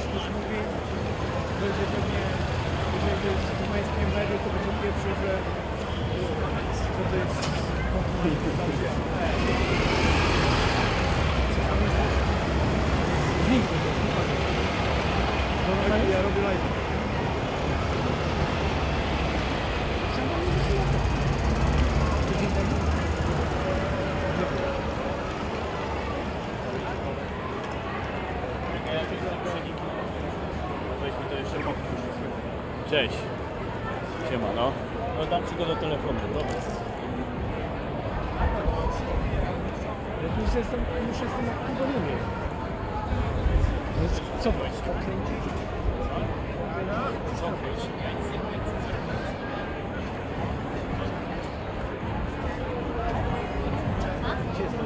ktoś już mówi, będzie pewnie, jeżeli to jest w mainstream mediu, to będzie pierwszy, że to jest konfrontacja. Nigdy to jest. Ja robię live. Cześć. Siema, no. No dam ci go do telefonu, dobra. Ja tu muszę jestem na pseudonimie. Co to jest? Co chcesz? Gdzie jest to?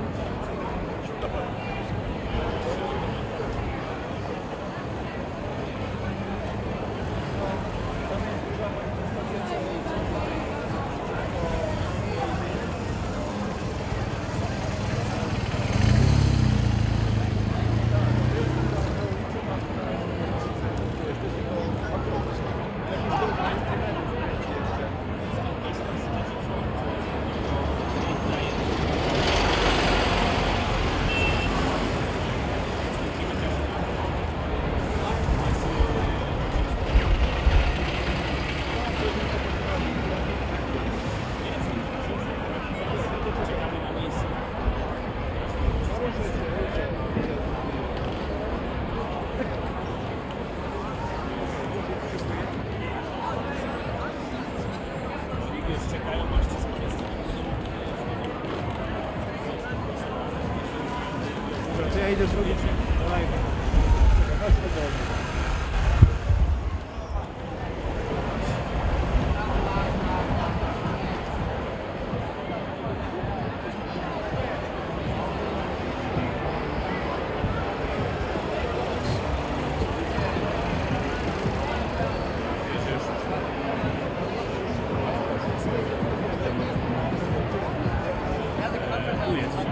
To ja idę zrobić live.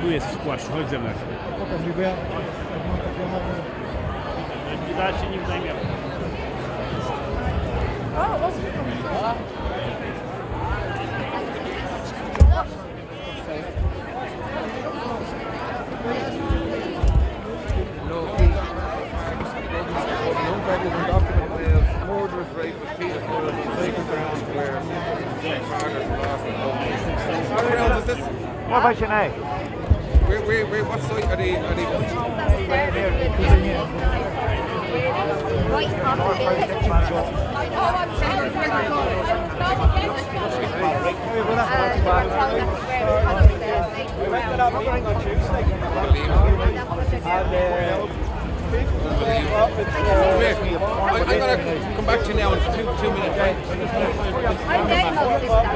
Tu jest w płaszczu, chodź ze mną. Pokaż mi, bo ja mam takie małe... Zaraz się nim zajmiemy. Murderous rape with Peter Fuller, taken ground where fathers lost and how many rounds is this? What about your name? What site are they? Right on the I'm going to come back to you now in two minutes.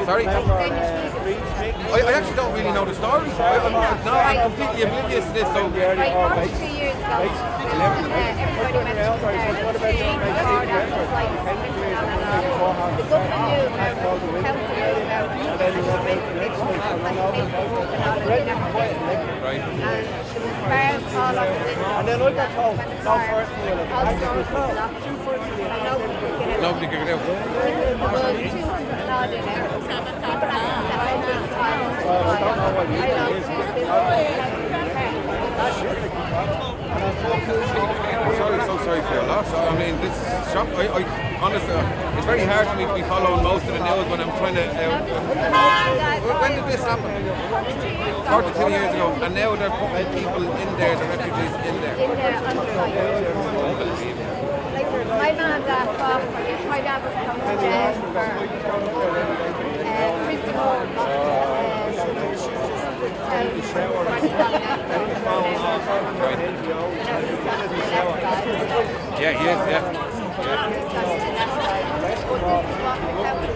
Sorry? I actually don't really know the story. I'm completely oblivious to this. So. Right, 2 years ago, everybody went to the government knew about the council knew about Right. and there was bars all over the And then I got told, no first meal of all stores were locked. And nobody could get out. Nobody could get out. There was 200 odd in there. People had big times. So sorry for your loss. I mean, this shop. I honestly, it's very hard for me to be following most of the news when I'm trying to. When did this happen? 42 years ago, and now they're putting people in there, the refugees in there. Unbelievable. My mum got fought for this. My dad was coming to jail for prison Yeah, he is, yeah.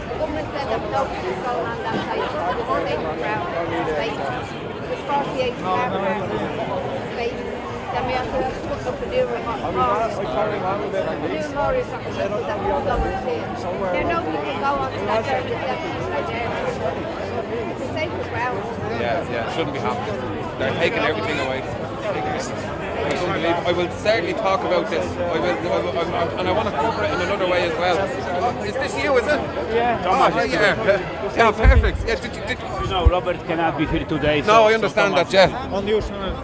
Government said that nobody was going on that side. It was sacred ground. It was 48 space. Then we have to put up a new memorial. A new memorial for the people that will go and see it. There nobody can go on to that ground. It's a sacred ground. Yeah, shouldn't be happening. They're taking everything away. It's unbelievable. I will certainly talk about this. And I want to cover it in another way as well. Is this you, is it? Yeah. Oh, yeah. Yeah, perfect. Yeah, did You know, Robert cannot be here today. no, I understand that, yeah. On your channel.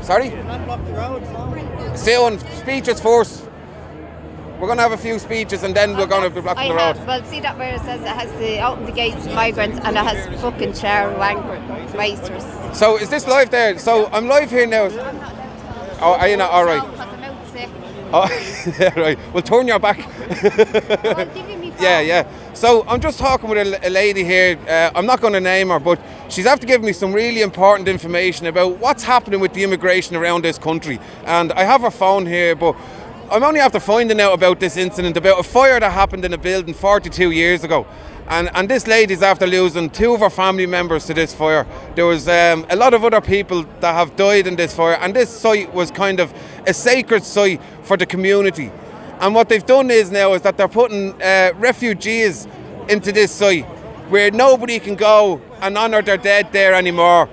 Sorry? Soon, speeches first. We're going to have a few speeches and then we're going to be blocking the road. Well, see that where it says it has to open the gates to migrants and it has fucking shower wanker wasters. So is this live there? So I'm live here now. Oh, are you not? All right. Because I'm out sick. Oh, yeah, right. Well, turn your back. Well, give me phone. Yeah. So I'm just talking with a lady here. I'm not going to name her, but she's after giving me some really important information about what's happening with the immigration around this country. And I have her phone here, but I'm only after finding out about this incident, about a fire that happened in a building 42 years ago. And this lady's after losing 2 of her family members to this fire. There was a lot of other people that have died in this fire, and this site was kind of a sacred site for the community. And what they've done is that they're putting refugees into this site where nobody can go and honour their dead there anymore.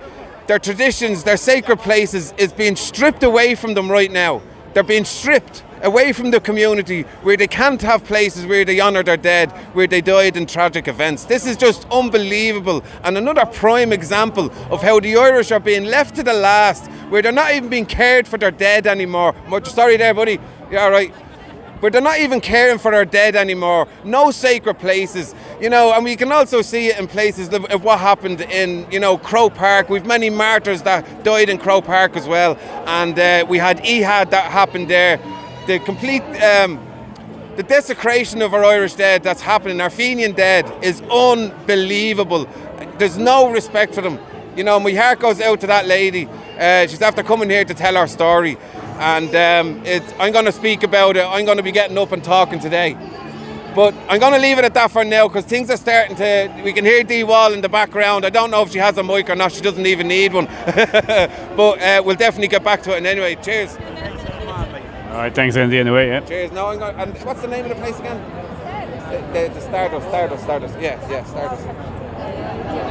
Their traditions, their sacred places is being stripped away from them right now. They're being stripped away from the community where they can't have places where they honour their dead, where they died in tragic events. This is just unbelievable, and another prime example of how the Irish are being left to the last, where they're not even being cared for their dead anymore. Sorry there, buddy. Yeah, all right. But they're not even caring for their dead anymore. No sacred places, and we can also see it in places of what happened in, Crow Park. We've many martyrs that died in Crow Park as well, and we had Ehad that happened there. The complete, the desecration of our Irish dead that's happening, our Fenian dead, is unbelievable. There's no respect for them. My heart goes out to that lady. She's after coming here to tell her story. And I'm going to speak about it. I'm going to be getting up and talking today. But I'm going to leave it at that for now because things are starting to... We can hear Dee Wall in the background. I don't know if she has a mic or not. She doesn't even need one. But we'll definitely get back to it. And anyway, cheers. All right, thanks, Andy. Anyway, yeah. Cheers. No, and what's the name of the place again? The Stardust. Yeah, Stardust.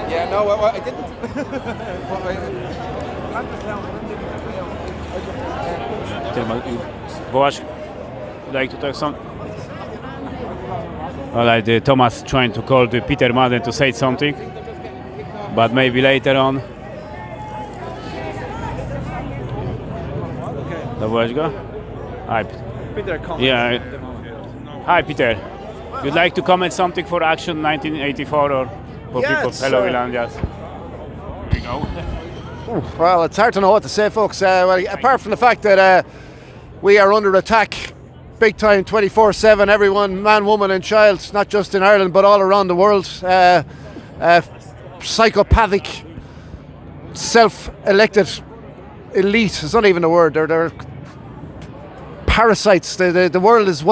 Yeah, no, I didn't. Wołasz? Like to talk some? All right, Thomas trying to call the Peter Madden to say something, but maybe later on. Wołasz go? Hi. Peter, comment. Yeah. Hi, Peter. You'd like to comment something for Action 1984 or for people, fellow Irlandians? There you go. Well, it's hard to know what to say, folks. Apart from the fact that we are under attack big time 24/7, everyone, man, woman and child, not just in Ireland but all around the world. Psychopathic, self-elected elite, it's not even a word, they're parasites. The world is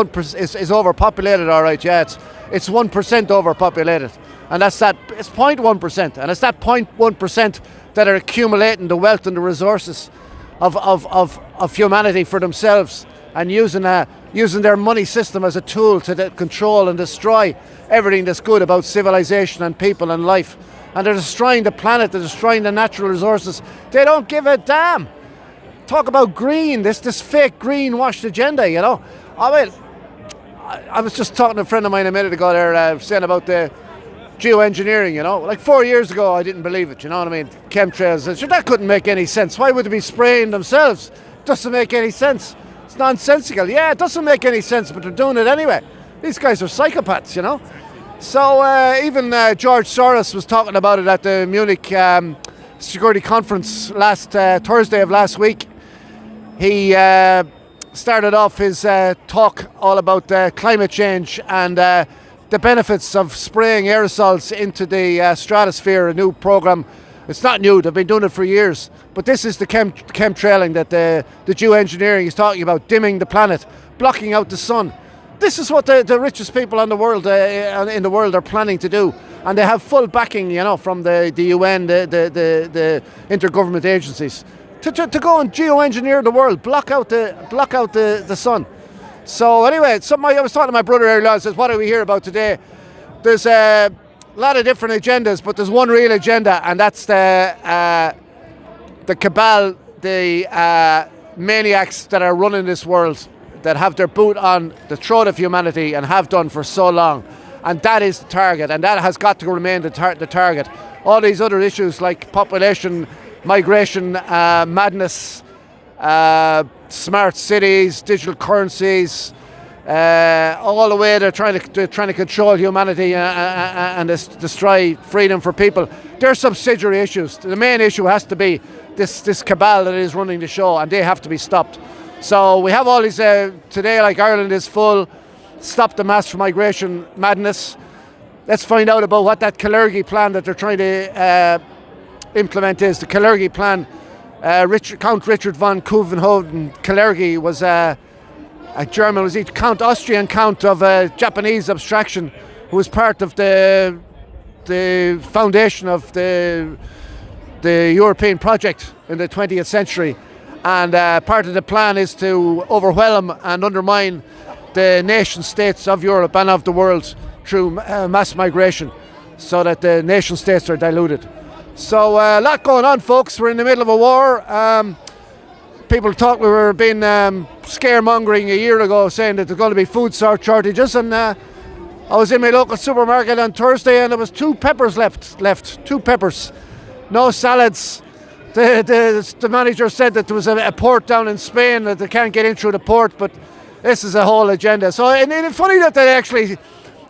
is overpopulated, all right, yeah, it's 1% overpopulated, and it's 0.1%, and it's that 0.1% that are accumulating the wealth and the resources of humanity for themselves, and using their money system as a tool to control and destroy everything that's good about civilization and people and life. And they're destroying the planet, they're destroying the natural resources. They don't give a damn. Talk about green, this fake green-washed agenda, I was just talking to a friend of mine a minute ago there, saying about the geoengineering, like 4 years ago I didn't believe it, you know what I mean? Chemtrails, that couldn't make any sense. Why would they be spraying themselves? Doesn't make any sense. It's nonsensical. Yeah, it doesn't make any sense, but they're doing it anyway. These guys are psychopaths, So even George Soros was talking about it at the Munich Security Conference last Thursday of last week. He started off his talk all about climate change and the benefits of spraying aerosols into the stratosphere, a new program. It's not new, they've been doing it for years. But this is the chemtrailing that the geoengineering is talking about, dimming the planet, blocking out the sun. This is what the richest people in the world are planning to do. And they have full backing, from the UN, the intergovernment agencies, to go and geoengineer the world, block out the sun. So anyway, I was talking to my brother earlier on, says, what are we here about today? There's a lot of different agendas, but there's one real agenda, and that's the cabal, the maniacs that are running this world, that have their boot on the throat of humanity and have done for so long. And that is the target, and that has got to remain the target. All these other issues like population, migration, madness, smart cities, digital currencies, all the way they're trying to control humanity and destroy freedom for people. They're subsidiary issues. The main issue has to be this cabal that is running the show, and they have to be stopped. So we have all these today, like Ireland is full. Stop the mass migration madness. Let's find out about what that Kalergi plan that they're trying to implement is. The Kalergi plan. Count Richard von Couvenhoven Kalergi was a German, was he Austrian count of Japanese abstraction, who was part of the foundation of the European project in the 20th century. And part of the plan is to overwhelm and undermine the nation states of Europe and of the world through mass migration, so that the nation states are diluted. So a lot going on, folks. We're in the middle of a war. People thought we were being scaremongering a year ago, saying that there's going to be food shortages, and I was in my local supermarket on Thursday and there was 2 peppers left. 2 peppers. No salads. The manager said that there was a port down in Spain that they can't get in through the port, but this is a whole agenda. So and it's funny that they actually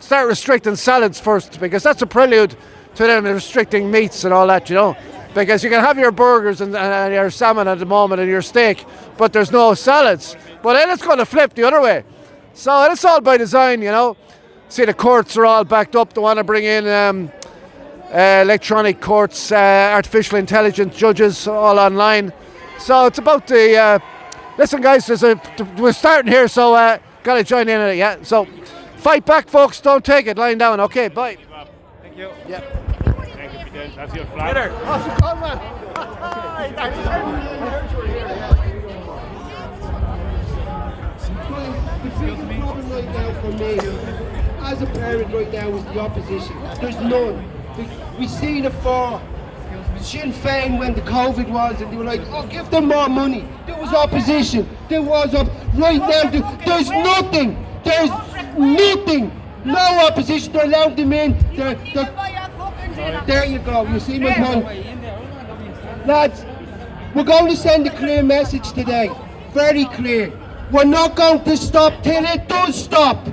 start restricting salads first, because that's a prelude to them restricting meats and all that, you know. Because you can have your burgers and your salmon at the moment and your steak, but there's no salads. But then it's going to flip the other way. So it's all by design, you know. See, the courts are all backed up. They want to bring in electronic courts, artificial intelligence judges, all online. So it's about the... listen, guys, we're starting here, so got to join in on it, yeah? So fight back, folks. Don't take it. Lying down. Okay, bye. Thank you. Yeah. Thank you, Peter. That's your flag. Awesome, come on. The problem right now for me, as a parent right now, is the opposition. There's none. We've seen it for Sinn Féin when the COVID was, and they were like, oh, give them more money. There was opposition. There was right now, there's nothing. There's nothing. No opposition. They're allowed them in. There you go. You see my point? Lads, we're going to send a clear message today. Very clear. We're not going to stop till it does stop.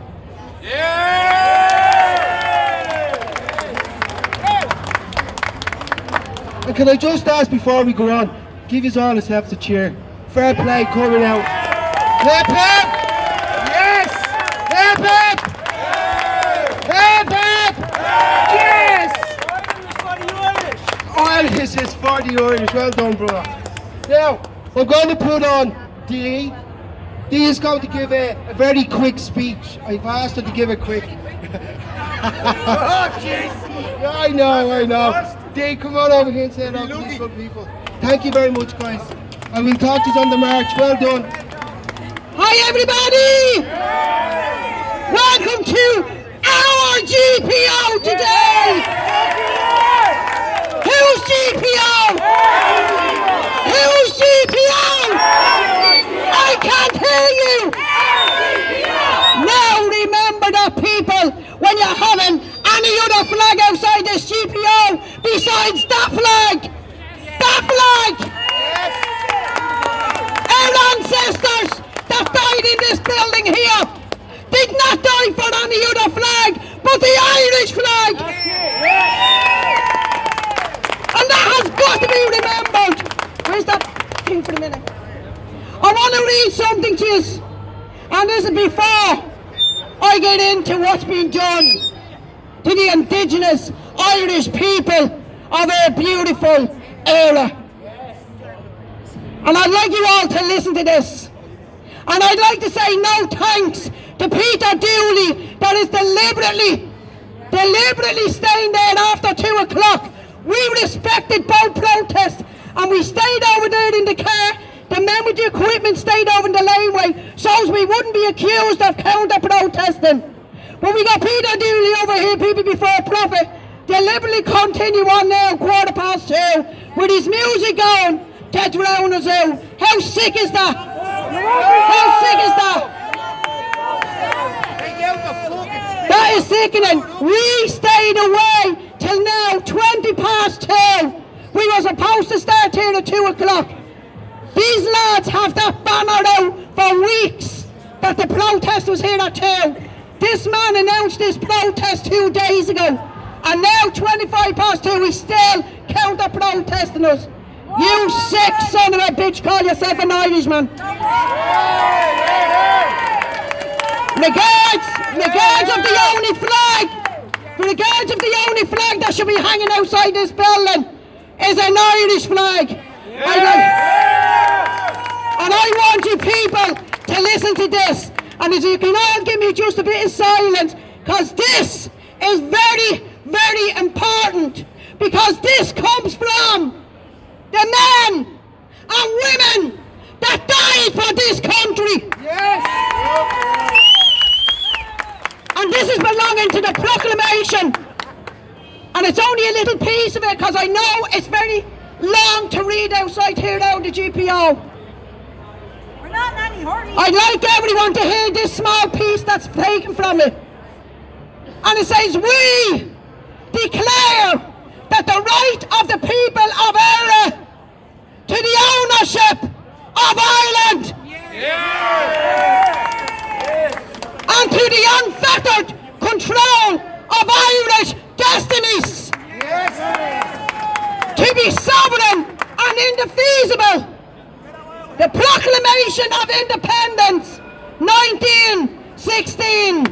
And can I just ask before we go on, give us all yourselves a cheer. Fair play coming out. Hip hip! Yes! Hip hip! Hip hip! Yes! Irish is for the Irish. Well done, brother. Now, I'm going to put on Dee. Dee is going to give a very quick speech. I've asked her to give it quick. Oh, jeez! I know. Dee, come on over here and say hello to these good people. Thank you very much, guys. And we'll talk to you on the march. Well done. Hi, everybody! Welcome to our GPO today! Who's GPO? Who's GPO? I can't hear you! Now remember that, people, when you're having any other flag outside this GPO besides that flag! That flag! Our ancestors that died in this building here did not die for any other flag but the Irish flag! And that has got to be remembered! Where's that thing for a minute? I want to read something to you, and this is before I get into what's been done to the indigenous Irish people of our beautiful era. And I'd like you all to listen to this. And I'd like to say no thanks to Peter Dooley that is deliberately staying there after 2 o'clock. We respected both protests and we stayed over there in the car. The men with the equipment stayed over in the laneway so as we wouldn't be accused of counter-protesting. But we got Peter Dooley over here, people before profit, deliberately continue on now, 2:15, with his music going to drown us out. How sick is that? How sick is that? That is sickening. We stayed away till now, 20 past 2. We were supposed to start here at 2 o'clock. These lads have that banner out for weeks that the protest was here at 2. This man announced this protest 2 days ago. And now 25 past 2, we still counter protesting us. You sick son of a bitch, call yourself an Irishman. The guards of the only flag that should be hanging outside this building is an Irish flag. And I want you people to listen to this. And if you can all give me just a bit of silence, because this is very, very important. Because this comes from the men and women that died for this country. Yes. And this is belonging to the proclamation. And it's only a little piece of it because I know it's very long to read outside here now, the GPO. We're not in any hurry. I'd like everyone to hear this small piece that's taken from it. And it says, we declare that the right of the people of Ireland to the ownership of Ireland and to the unfettered control of Irish destinies to be sovereign and indefeasible. The Proclamation of Independence 1916.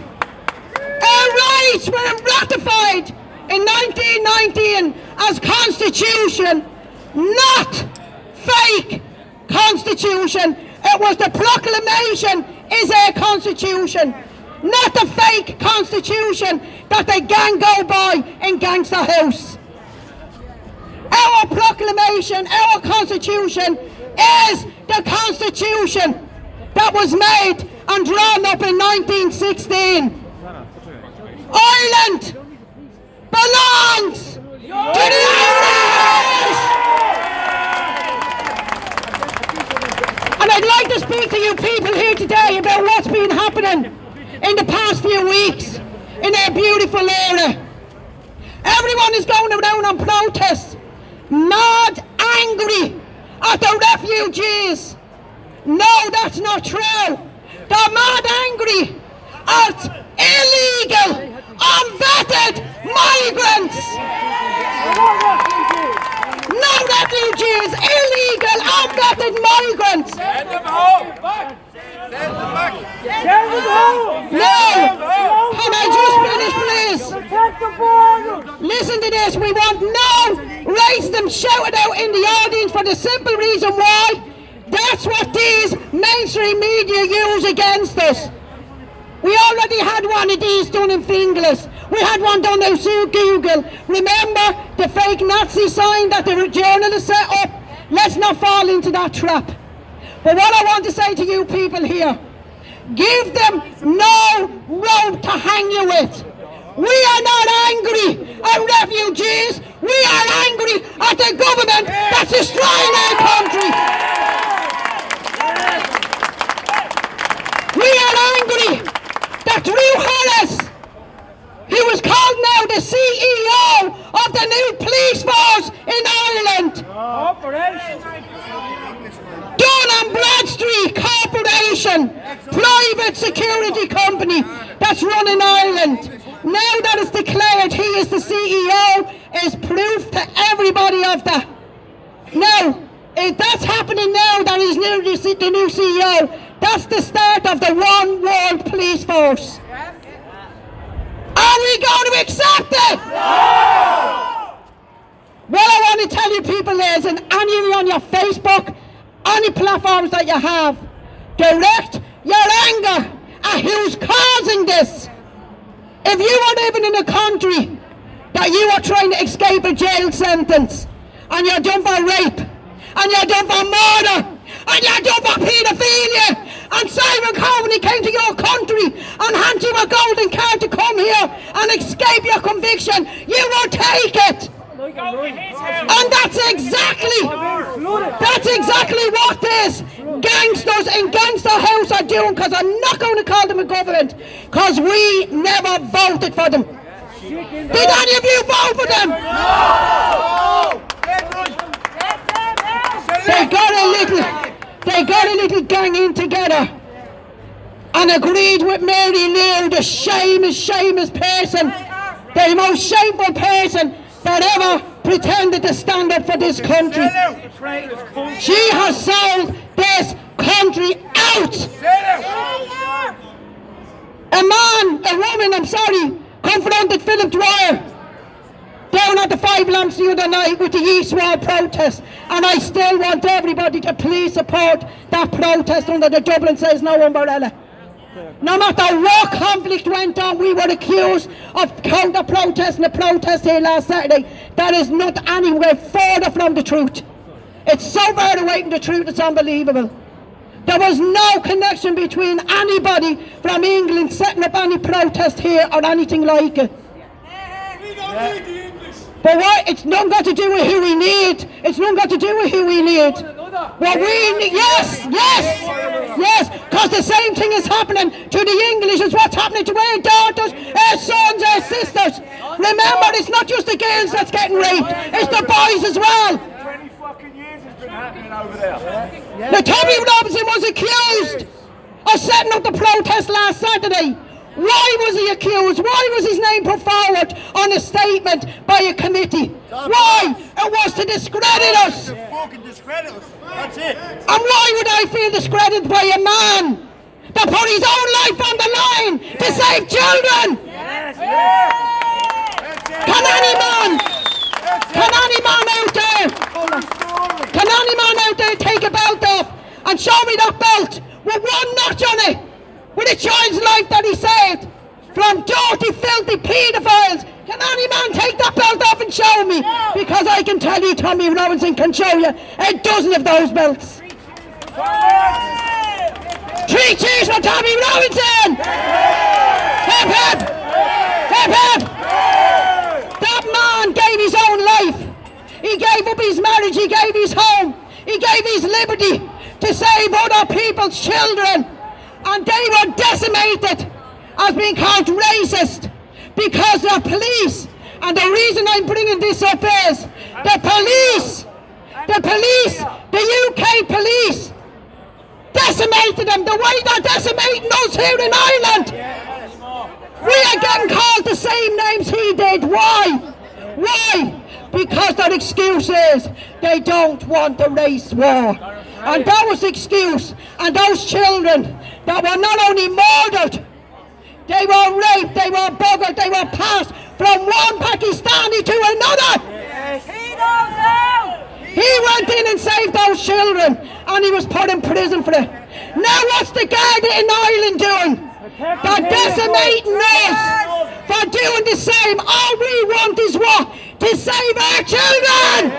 Our rights were ratified in 1919 as Constitution, not fake Constitution. It was the Proclamation is a Constitution, not the fake Constitution that the gang go by in Gangster House. Our Proclamation, our Constitution is the Constitution that was made and drawn up in 1916. Ireland belongs to the Irish! And I'd like to speak to you people here today about what's been happening in the past few weeks in our beautiful area. Everyone is going around on protests, mad, angry at the refugees. No, that's not true. They're mad angry at illegal, unvetted migrants. No refugees, illegal, unvetted migrants. Send them home. Send them back. Send them home. No. Can I just finish, please? Listen to this. We want no racism shouted out in the audience for the simple reason why that's what these mainstream media use against us. We already had one of these done in Finglas. We had one done out through Google. Remember the fake Nazi sign that the journalists set up? Let's not fall into that trap. But what I want to say to you people here, give them no rope to hang you with. We are not angry at refugees. We are angry at the government that's destroying our country. We are angry that Drew Harris, who was called now the CEO of the new police force in Ireland, Dun & Bradstreet Corporation, private security company that's run in Ireland. Now that it's declared he is the CEO is proof to everybody of that. Now, if that's happening now that he's the new CEO, that's the start of the one world police force. Are we going to accept it? No! What I want to tell you people is, and any of you on your Facebook, any platforms that you have, direct your anger at who's causing this. If you are living in a country that you are trying to escape a jail sentence, and you're done for rape, and you're done for murder, and you're done for paedophilia, and Simon Coveney came to your country and handed you a golden card to come here and escape your conviction, you will take it. And that's exactly what this gangsters in Gangster House are doing, because I'm not going to call them a government, because we never voted for them. Did any of you vote for them? No! They got a little gang in together and agreed with Mary Lou, the shameless person, the most shameful person that ever pretended to stand up for this country. She has sold this country out. A woman, confronted Philip Dwyer down at the Five Lamps the other night with the East Wall protest, and I still want everybody to please support that protest under the Dublin Says No umbrella. No matter what conflict went on, we were accused of counter-protesting the protest here last Saturday. That is not anywhere further from the truth. It's so far away from the truth, it's unbelievable. There was no connection between anybody from England setting up any protest here or anything like it. We don't need the English. But what? It's not got to do with who we need. It's not got to do with who we need. What we need, yes, because the same thing is happening to the English as what's happening to our daughters, our sons, our sisters. Remember, it's not just the girls that's getting raped, it's the boys as well. 20 fucking years has been happening over there. Now, Tommy Robinson was accused of setting up the protest last Saturday. Why was he accused? Why was his name put forward on a statement by a committee? Why? It was to discredit us. Fucking discredit us. That's it. And why would I feel discredited by a man that put his own life on the line to save children? Can any man out there take a belt off and show me that belt with one notch on it, with a child's life that he saved from dirty, filthy paedophiles? Can any man take that belt off and show me? Because I can tell you, Tommy Robinson can show you a dozen of those belts. 3 cheers for Tommy Robinson! Hip hip! Hip hip! That man gave his own life. He gave up his marriage, he gave his home, he gave his liberty to save other people's children. And they were decimated as being called racist because the police, and the reason I'm bringing this up is the UK police decimated them the way they're decimating us here in Ireland. We are getting called the same names he did. Why? Why? Because their excuse is they don't want a race war. And that was the excuse. And those children that were not only murdered, they were raped, they were buggered, they were passed from one Pakistani to another. He went in and saved those children, and he was put in prison for it. Now what's the Garda in Ireland doing? They're decimating us for doing the same. All we want is what? To save our children!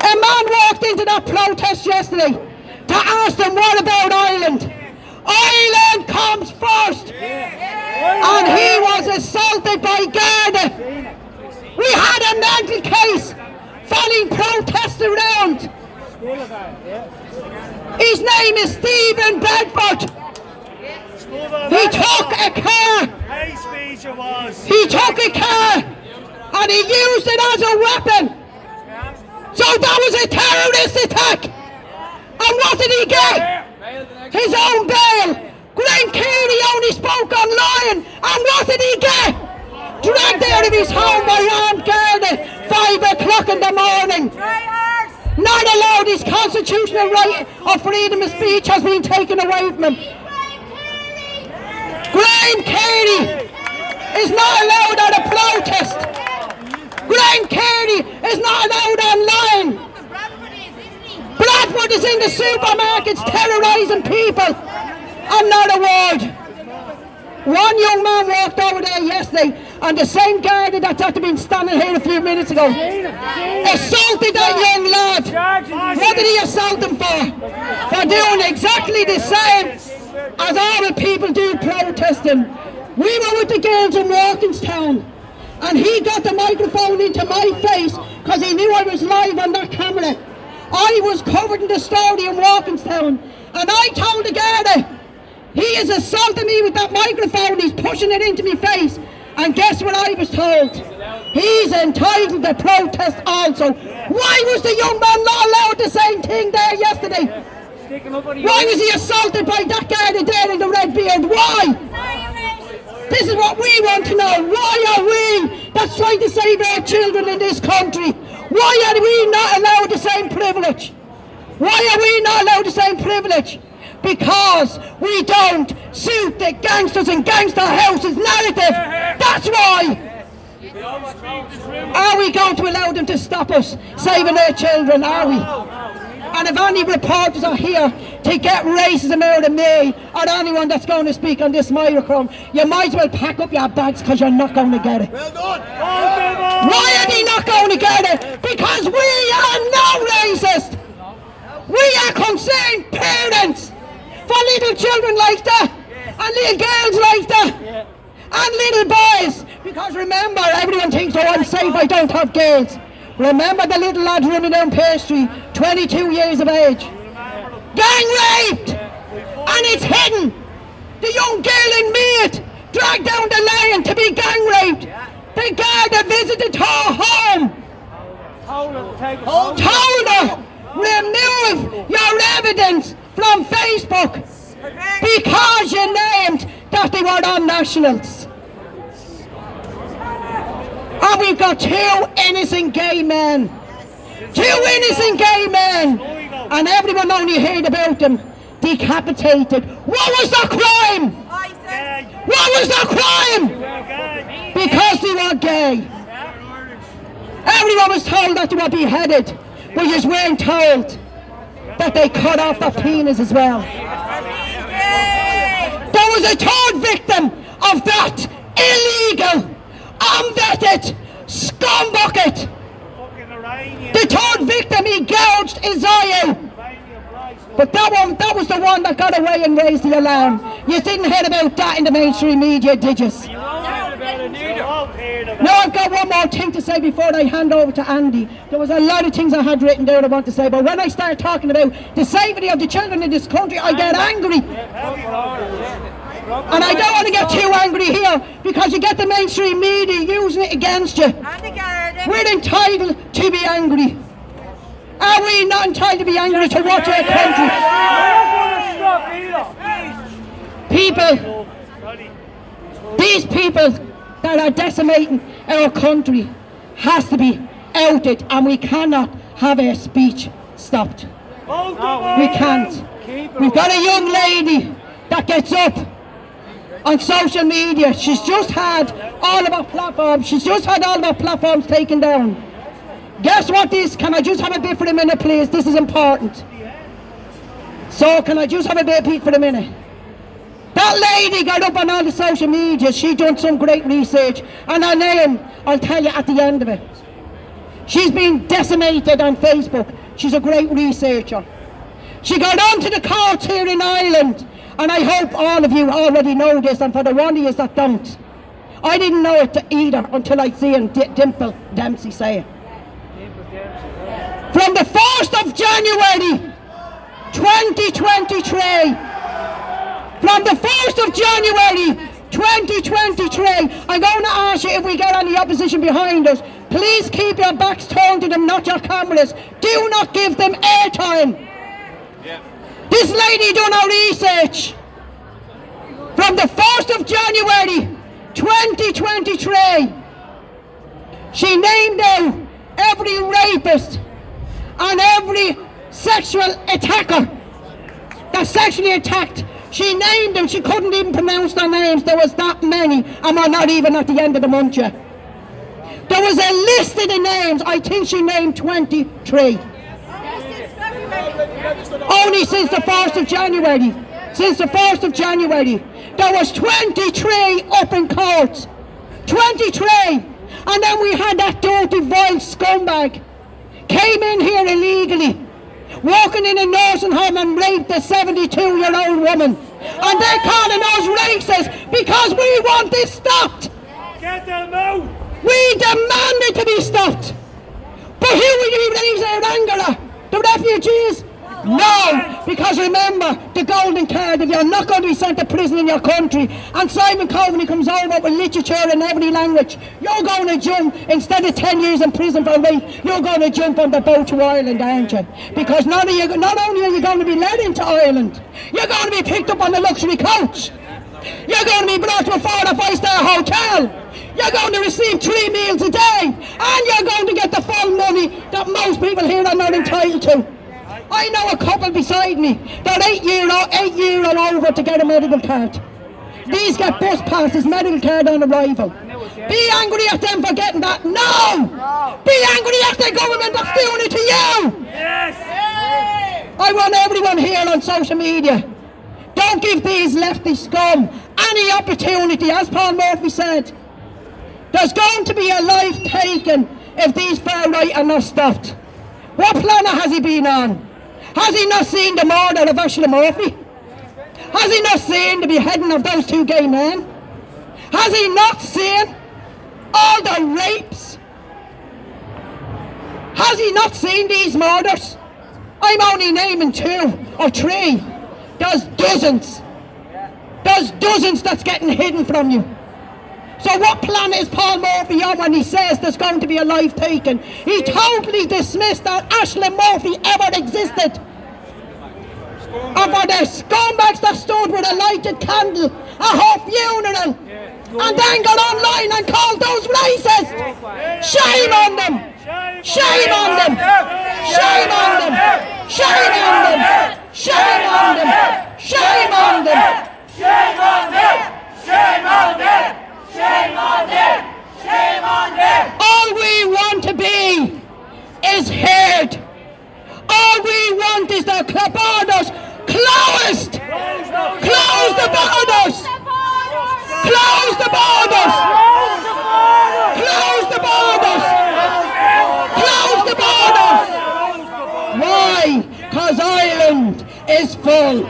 A man walked into that protest yesterday to ask them, what about Ireland? Ireland comes first! And he was assaulted by Garda. We had a mental case following protests around. His name is Stephen Bedford. He took a car. He took a car and he used it as a weapon. So that was a terrorist attack. And what did he get? His own bail. Graham Kearney only spoke online. And what did he get? Dragged out of his home by armed guard at 5 o'clock in the morning. Not allowed. His constitutional right of freedom of speech has been taken away from him. Graham Kearney is not allowed at a protest. Graham Kearney is not allowed online. Bradford is in the supermarkets terrorising people. And not a word. One young man walked over there yesterday, and the same guard that's after been standing here a few minutes ago assaulted that young lad. What did he assault him for? For doing exactly the same as all the people do protesting. We were with the girls in Walkinstown, and he got the microphone into my face because he knew I was live on that camera. I was covered in the story in Walkinstown, and I told the Garda, he is assaulting me with that microphone, he's pushing it into my face. And guess what I was told? He's entitled to protest also. Why was the young man not allowed the same thing there yesterday? Why was he assaulted by that Garda there in the red beard? Why? This is what we want to know. Why are we that's trying to save our children in this country? Why are we not allowed the same privilege? Why are we not allowed the same privilege? Because we don't suit the gangsters and gangster houses narrative. That's why. Are we going to allow them to stop us saving our children? Are we? And if any reporters are here to get racism out of me or anyone that's going to speak on this microphone, you might as well pack up your bags because you're not going to get it. Well done. Why are they not going to get it? Because we are not racist. We are concerned parents for little children like that, and little girls like that, and little boys. Because remember, everyone thinks, oh, I'm safe, I don't have girls. Remember the little lad running down Pastry, 22 years of age. Gang raped! And it's hidden. The young girl in Meath dragged down the lane to be gang raped. The Garda visited her home. Told her, remove your evidence from Facebook because you named that they were non-nationals. And we've got two innocent gay men. Two innocent gay men. And everyone only heard about them decapitated. What was the crime? What was the crime? Because they were gay. Everyone was told that they were beheaded, but you weren't told that they cut off their penis as well. There was a third victim of that illegal, unvetted scumbucket. The third victim, he gouged his eye out. But that was the one that got away and raised the alarm. You didn't hear about that in the mainstream media, did you? Now I've got one more thing to say before I hand over to Andy. There was a lot of things I had written down I want to say, but when I start talking about the safety of the children in this country, I get angry. And I don't want to get too angry here, because you get the mainstream media using it against you. We're entitled to be angry. Are we not entitled to be angry to watch our country? People, these people that are decimating our country has to be outed, and we cannot have our speech stopped. We can't. We've got a young lady that gets up on social media. She's just had all of our platforms taken down. Guess what this, can I just have a bit for a minute please? This is important. So can I just have a bit for a minute? That lady got up on all the social media, she done some great research, and her name, I'll tell you at the end of it. She's been decimated on Facebook. She's a great researcher. She got onto the courts here in Ireland, and I hope all of you already know this, and for the one of you that don't, I didn't know it either until I seen Dimple Dempsey say it. From the 1st of January 2023, from the 1st of January 2023, I'm going to ask you, if we get any opposition behind us, please keep your backs turned to them, not your cameras. Do not give them airtime. This lady done her research. From the 1st of January 2023, she named out every rapist and every sexual attacker that sexually attacked. She named them, she couldn't even pronounce their names. There was that many, and we're not even at the end of the month yet. There was a list of the names, I think she named 23. Only since the 1st of January. Since the 1st of January. There was 23 up in court. 23. And then we had that dirty, vile scumbag. Came in here illegally, walking in a nursing home and raped a 72-year-old woman. And they're calling us racist because we want this stopped. Get them out! We demand it to be stopped. But who will we raise our anger at? The refugees? No, because remember the golden card, if you're not going to be sent to prison in your country and Simon Coveney comes over with literature in every language, you're going to jump, instead of 10 years in prison for rape, you're going to jump on the boat to Ireland, aren't you? Because not only are you going to be led into Ireland, you're going to be picked up on the luxury coach. You're going to be brought to a 4- or 5-star hotel. You're going to receive 3 meals a day, and you're going to get the full money that most people here are not entitled to. I know a couple beside me, they're 8 year or over to get a medical card. These get bus passes, medical card on arrival. Be angry at them for getting that. No! Be angry at the government that's doing it to you! Yes! I want everyone here on social media. Don't give these lefty scum any opportunity, as Paul Murphy said. There's going to be a life taken if these far right are not stopped. What planet has he been on? Has he not seen the murder of Ursula Murphy? Has he not seen the beheading of those 2 gay men? Has he not seen all the rapes? Has he not seen these murders? I'm only naming 2 or 3. There's dozens. There's dozens that's getting hidden from you. So what planet is Paul Murphy on when he says there's going to be a life taken? He totally dismissed that Ashling Murphy ever existed. And for the scumbags that stood with a lighted candle at her funeral and then got online and called those racist. Shame on them! Shame on them! Shame on them! Shame on them! Shame on them! Shame on them! Shame on them! Shame on them! Shame on them! Shame on them! All we want to be is heard. All we want is the borders closed. Close the borders. Close the borders. Close the borders. Close the borders. Why? Because Ireland is full.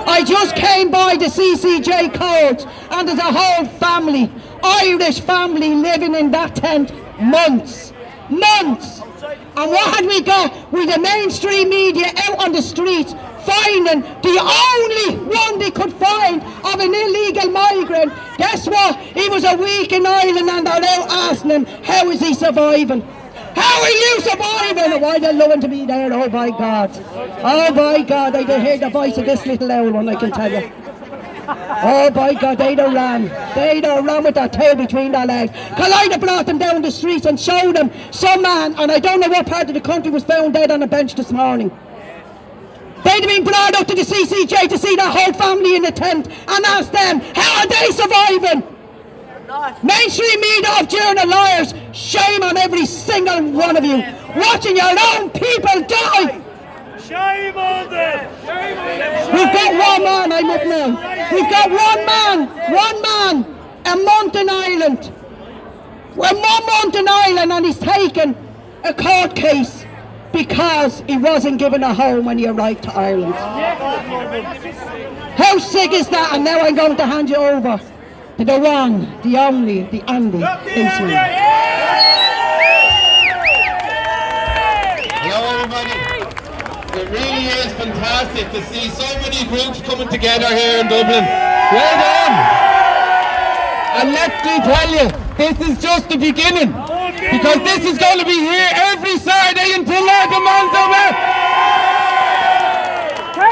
I just came by the CCJ codes and there's a whole family, Irish family, living in that tent months. Months. And what had we got? With the mainstream media out on the streets finding the only one they could find of an illegal migrant. Guess what? He was a week in Ireland and they're out asking him, how is he surviving? How are you surviving? Why they're loving to be there, oh my God. Oh my God, I can hear the voice of this little owl one, I can tell you. Oh my God, they'd have ran. They'd have ran with their tail between their legs. Because I'd have brought them down the streets and showed them some man, and I don't know what part of the country, was found dead on a bench this morning. They'd have been brought up to the CCJ to see their whole family in the tent and ask them, how are they surviving? Mainstream media of journal liars, shame on every single one of you. Watching your own people die. Shame on them! Shame on them! We've got one man, I'm up now. We've got one man, a month in Ireland. We're 1 month in Ireland and he's taken a court case because he wasn't given a home when he arrived to Ireland. How sick is that? And now I'm going to hand you over to the one, the only, the Andy Insulin. Hello everybody. It really is fantastic to see so many groups coming together here in Dublin. Well done! And let me tell you, this is just the beginning. Because this is going to be here every Saturday until our demands are met.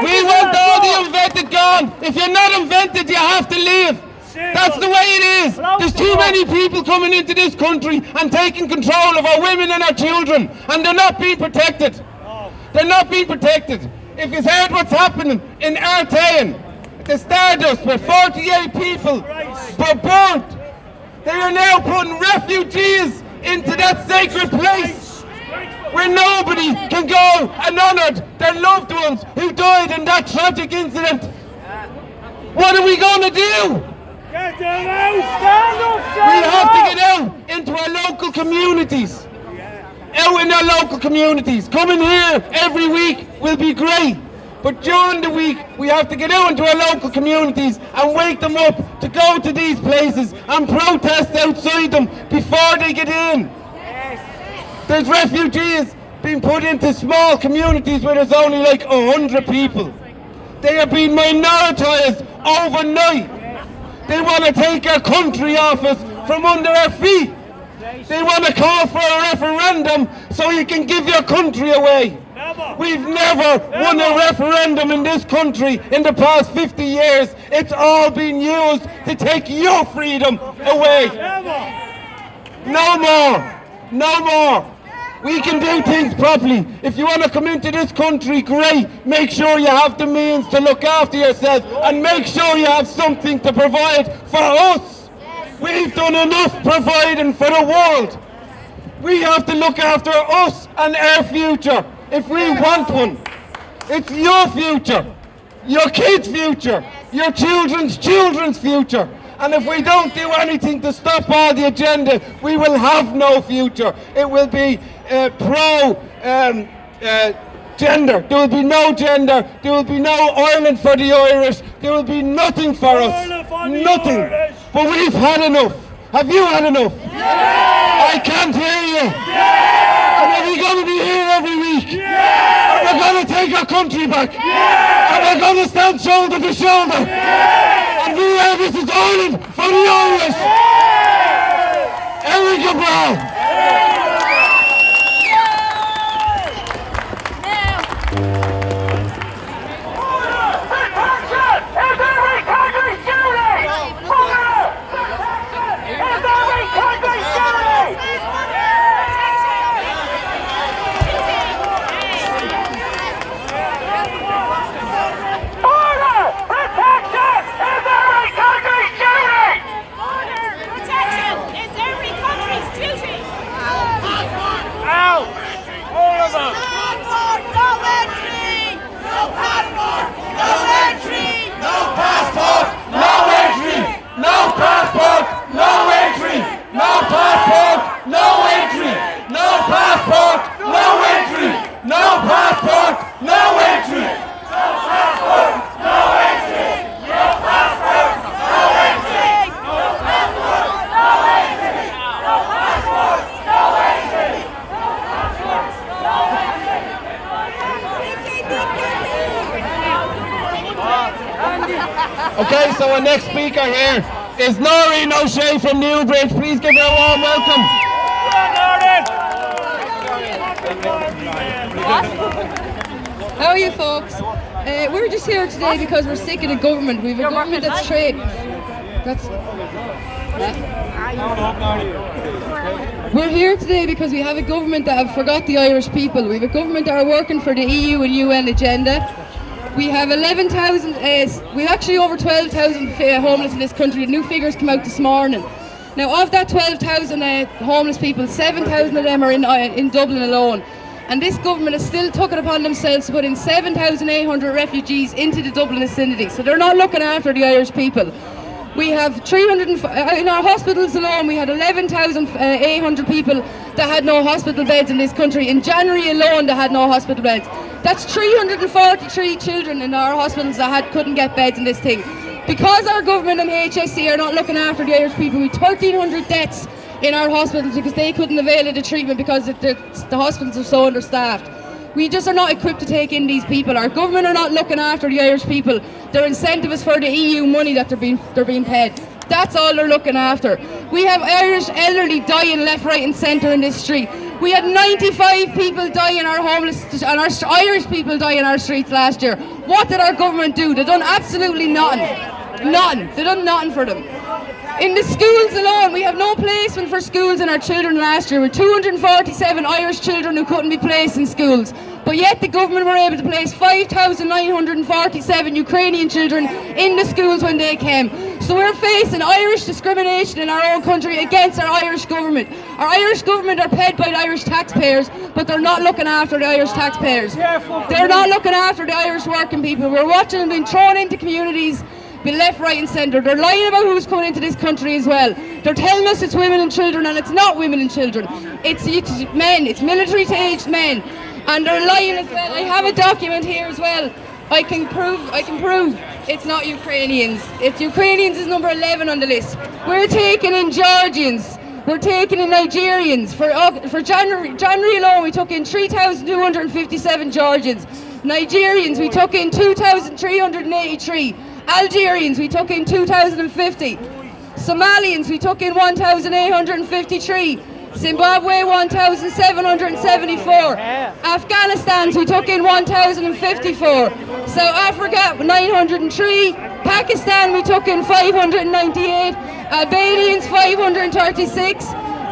We want all the unvetted gone. If you're not unvetted, you have to leave. That's the way it is. There's too many people coming into this country and taking control of our women and our children, and they're not being protected. They're not being protected. If you've heard what's happening in Artane, the Stardust, where 48 people were burnt, they are now putting refugees into that sacred place where nobody can go and honour their loved ones who died in that tragic incident. What are we going to do? Get them out! Stand up! We have to get out into our local communities. Out in our local communities. Coming here every week will be great. But during the week, we have to get out into our local communities and wake them up to go to these places and protest outside them before they get in. There's refugees being put into small communities where there's only like 100 people. They are being minoritized overnight. They want to take our country off us from under our feet. They want to call for a referendum so you can give your country away. We've never won a referendum in this country in the past 50 years. It's all been used to take your freedom away. No more. No more. We can do things properly. If you want to come into this country, great. Make sure you have the means to look after yourself and make sure you have something to provide for us. We've done enough providing for the world. We have to look after us and our future if we want one. It's your future, your kids' future, your children's future. And if we don't do anything to stop all the agenda, we will have no future. It will be gender. There will be no gender. There will be no Ireland for the Irish. There will be nothing for us. Nothing. But we've had enough. Have you had enough? Yeah. I can't hear you. Yeah. And are we going to be here every week? Yeah. And we're going to take our country back. Yeah. And we're going to stand shoulder to shoulder. Yeah. And this is Ireland for the Irish. Yeah. Eric Brown. Okay, so our next speaker here is Noreen O'Shea from Newbridge. Please give her a warm welcome. How are you folks? We're just here today because we're sick of the government. We have a government that's We're here today because we have a government that have forgot the Irish people. We have a government that are working for the EU and UN agenda. We have 11,000, we actually over 12,000 homeless in this country. New figures come out this morning. Now of that 12,000 homeless people, 7,000 of them are in Dublin alone. And this government has still took it upon themselves to put in 7,800 refugees into the Dublin vicinity. So they're not looking after the Irish people. We have in our hospitals alone, we had 11,800 people that had no hospital beds in this country. In January alone, they had no hospital beds. That's 343 children in our hospitals that couldn't get beds in this thing. Because our government and HSE are not looking after the Irish people, we had 1,300 deaths in our hospitals because they couldn't avail of the treatment because the hospitals are so understaffed. We just are not equipped to take in these people. Our government are not looking after the Irish people. Their incentive is for the EU money that they're being paid. That's all they're looking after. We have Irish elderly dying left, right and centre in this street. We had 95 people die in our Irish people die in our streets last year. What did our government do? They done absolutely nothing. Nothing. They done nothing for them. In the schools alone, we have no placement for schools in our children last year. With 247 Irish children who couldn't be placed in schools. But yet the government were able to place 5,947 Ukrainian children in the schools when they came. So we're facing Irish discrimination in our own country against our Irish government. Our Irish government are paid by the Irish taxpayers, but they're not looking after the Irish taxpayers. They're not looking after the Irish working people. We're watching them being thrown into communities, be left, right and centre. They're lying about who's coming into this country as well. They're telling us it's women and children, and it's not women and children. It's men, it's military-aged men. And they're lying as well. I have a document here as well. I can prove it's not Ukrainians. It's Ukrainians is number 11 on the list. We're taking in Georgians. We're taking in Nigerians. For January alone, we took in 3,257 Georgians. Nigerians, we took in 2,383. Algerians, we took in 2,050. Somalians, we took in 1,853. Zimbabwe, 1,774. Afghanistans, we took in 1,054. South Africa, 903. Pakistan, we took in 598. Albanians, 536.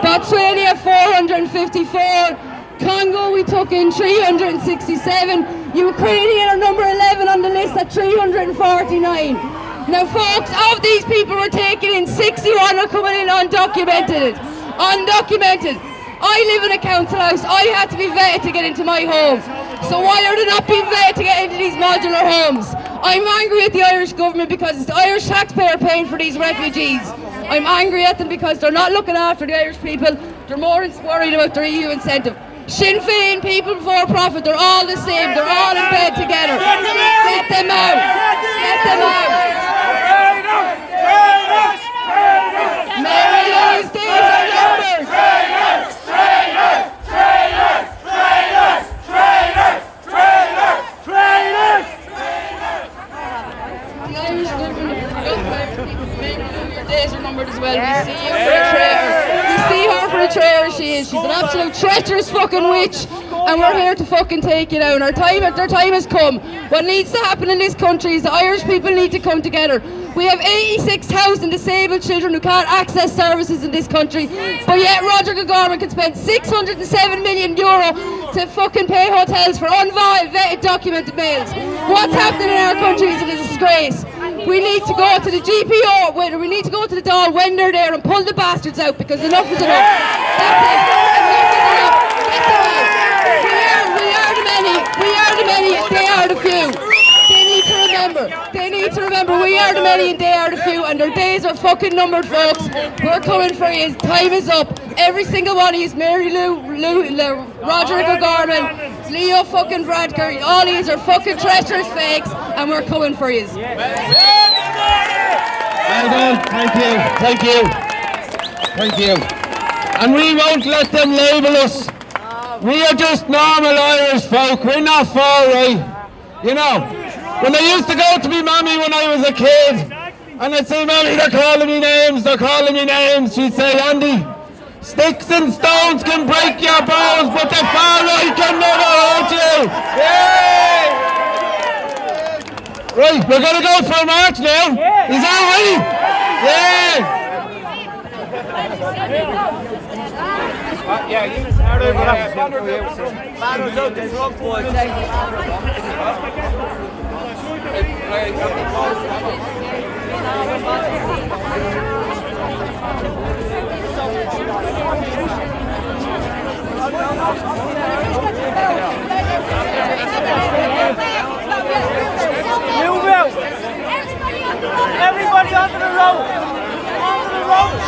Botswana, 454. Congo, we took in 367. Ukrainian are number 11 on the list at 349. Now folks, of these people we're taking in, 61 are coming in undocumented. Undocumented. I live in a council house. I had to be vetted to get into my home. So why are they not being vetted to get into these modular homes? I'm angry at the Irish government because it's the Irish taxpayer paying for these refugees. I'm angry at them because they're not looking after the Irish people. They're more worried about their EU incentive. Sinn Féin, people before profit, they're all the same. They're all in bed together. Get them out. Get them out. Mary Lou's days are numbered. The Irish government your days are numbered as well. We see her for a traitor. We see her for a traitor she is. She's an absolute treacherous fucking witch. And we're here to fucking take it out. Their time has come. What needs to happen in this country is the Irish people need to come together. We have 86,000 disabled children who can't access services in this country, but yet Roger O'Gorman can spend €607 million to fucking pay hotels for unvetted documented males. What's happening in our country is a disgrace. We need to go to the GPO, we need to go to the Dáil when they're there and pull the bastards out because enough is enough. That's it. Enough is enough. Get them out. We are the many. We are the many. They are the few. They need to remember. They need to remember we are the many and they are the few, and their days are fucking numbered, folks. We're coming for you. Time is up. Every single one of you, Mary Lou, Roger O'Gorman, Leo fucking Bradker, all these are fucking treacherous fakes, and we're coming for you. Well done. Thank you. Thank you. Thank you. And we won't let them label us. We are just normal Irish folk. We're not far away. You know, when I used to go to me mommy when I was a kid, and I'd say, "Mommy, they're calling me names, they're calling me names," she'd say, "Andy, sticks and stones can break your bones, but the far right can never hurt you." Yay! Right, we're going to go for a march now. Is that right? Yeah! Yeah, you started with that. Banners out the front, boys. Move out! Everybody onto the road! Onto the road!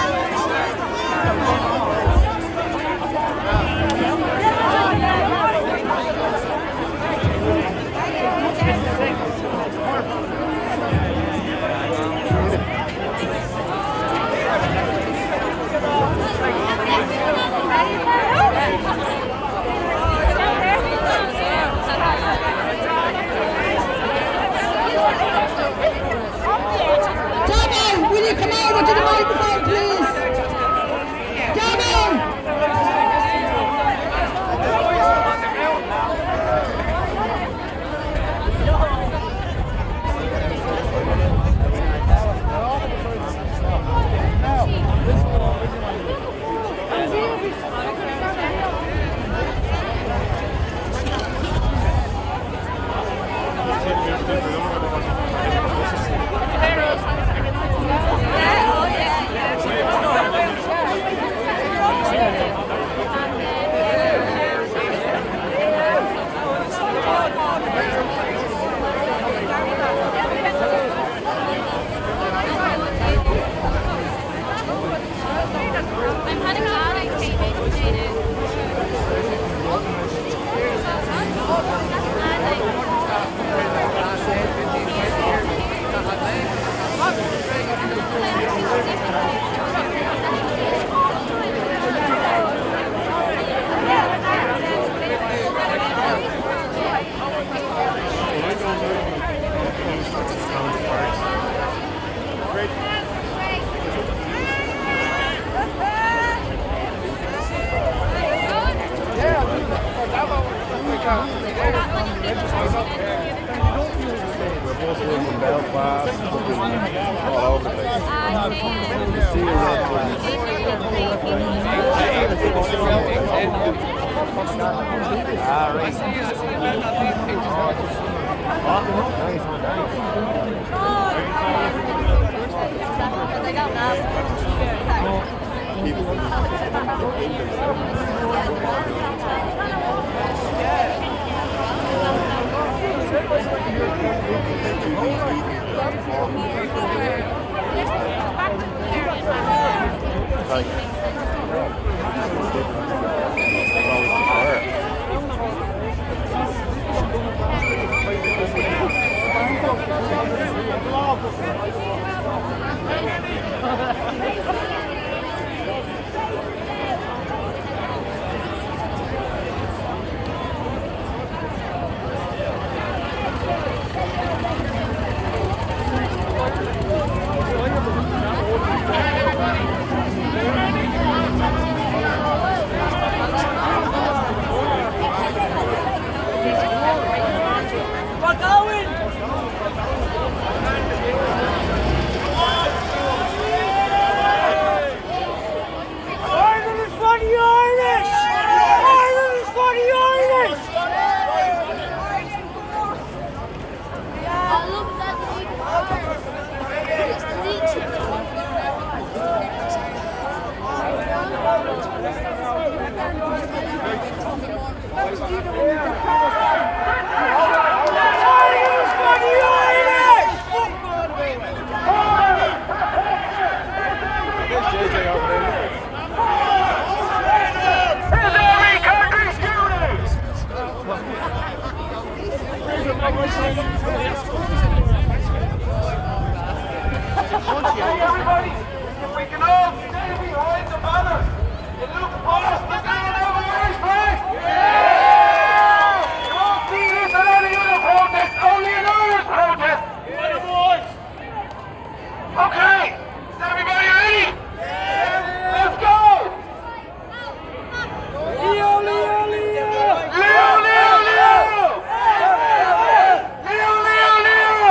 grass, all over the place. See you Everybody, if we can all stay behind the banner and look past the man over Irish flag. You won't see this at any other protest, only an Irish protest. Okay, is everybody ready? Let's go! Leo, Leo, Leo! Leo, Leo, Leo! Leo, Leo, Leo!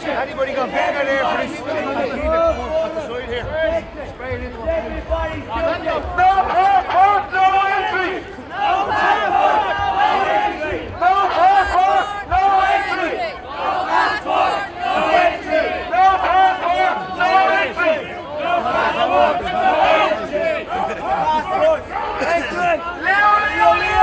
Anybody got vinegar there for this? No passport, no entry! No passport, no entry! No passport, no entry! No passport, no entry! No passport, no entry! No passport, no entry! No passport, entry! Leo, Leo, Leo!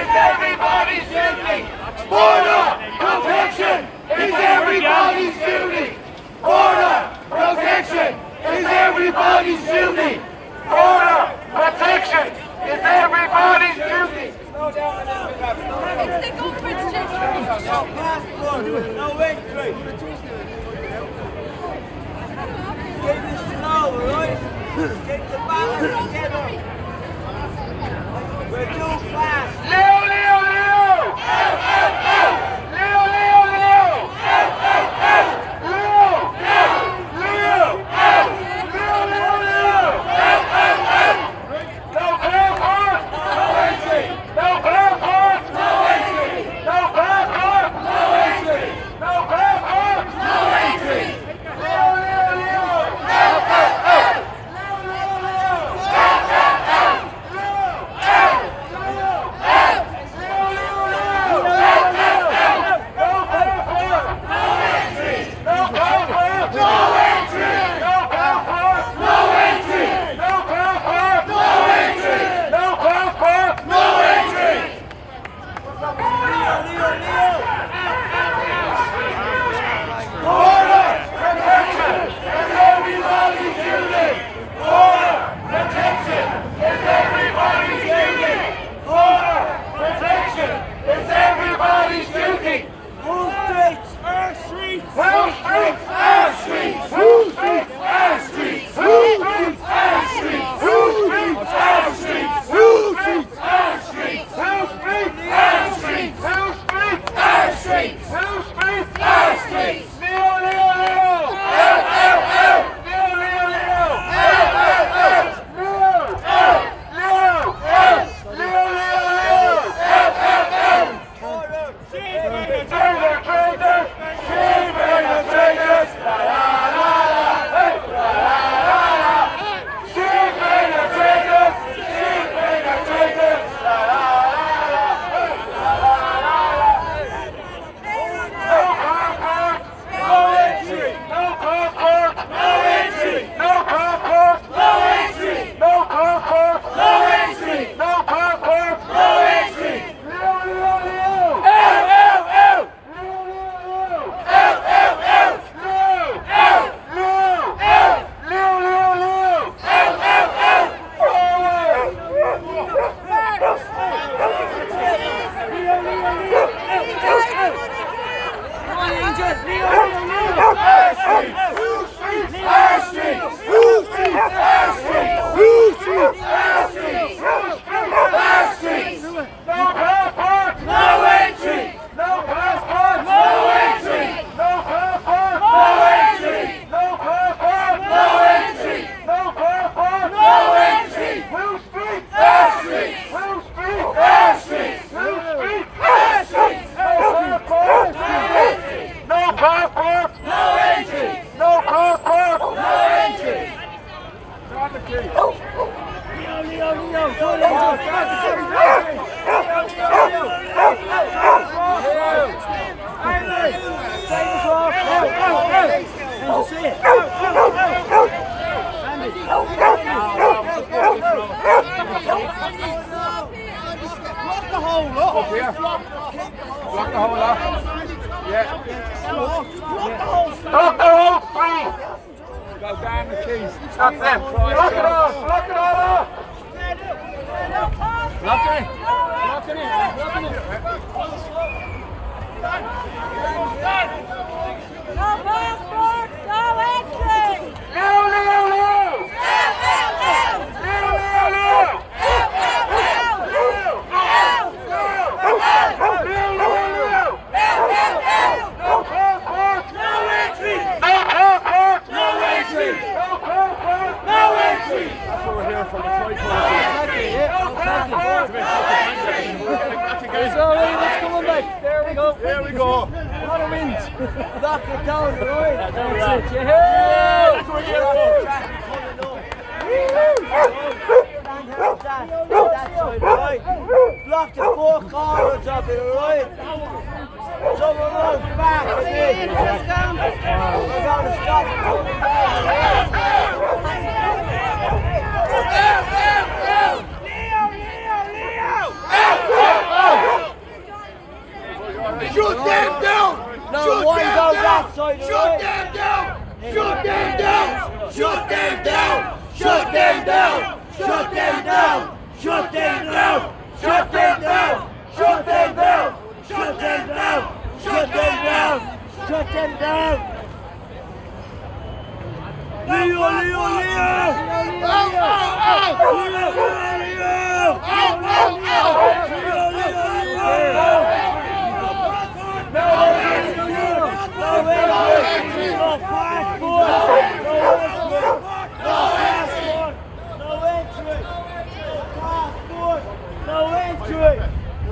Everybody's duty! Border protection is everybody's duty! Border protection is everybody's duty! Border protection is everybody's duty! Slow down a little bit, lads. It's the government's duty! No passport, no entry!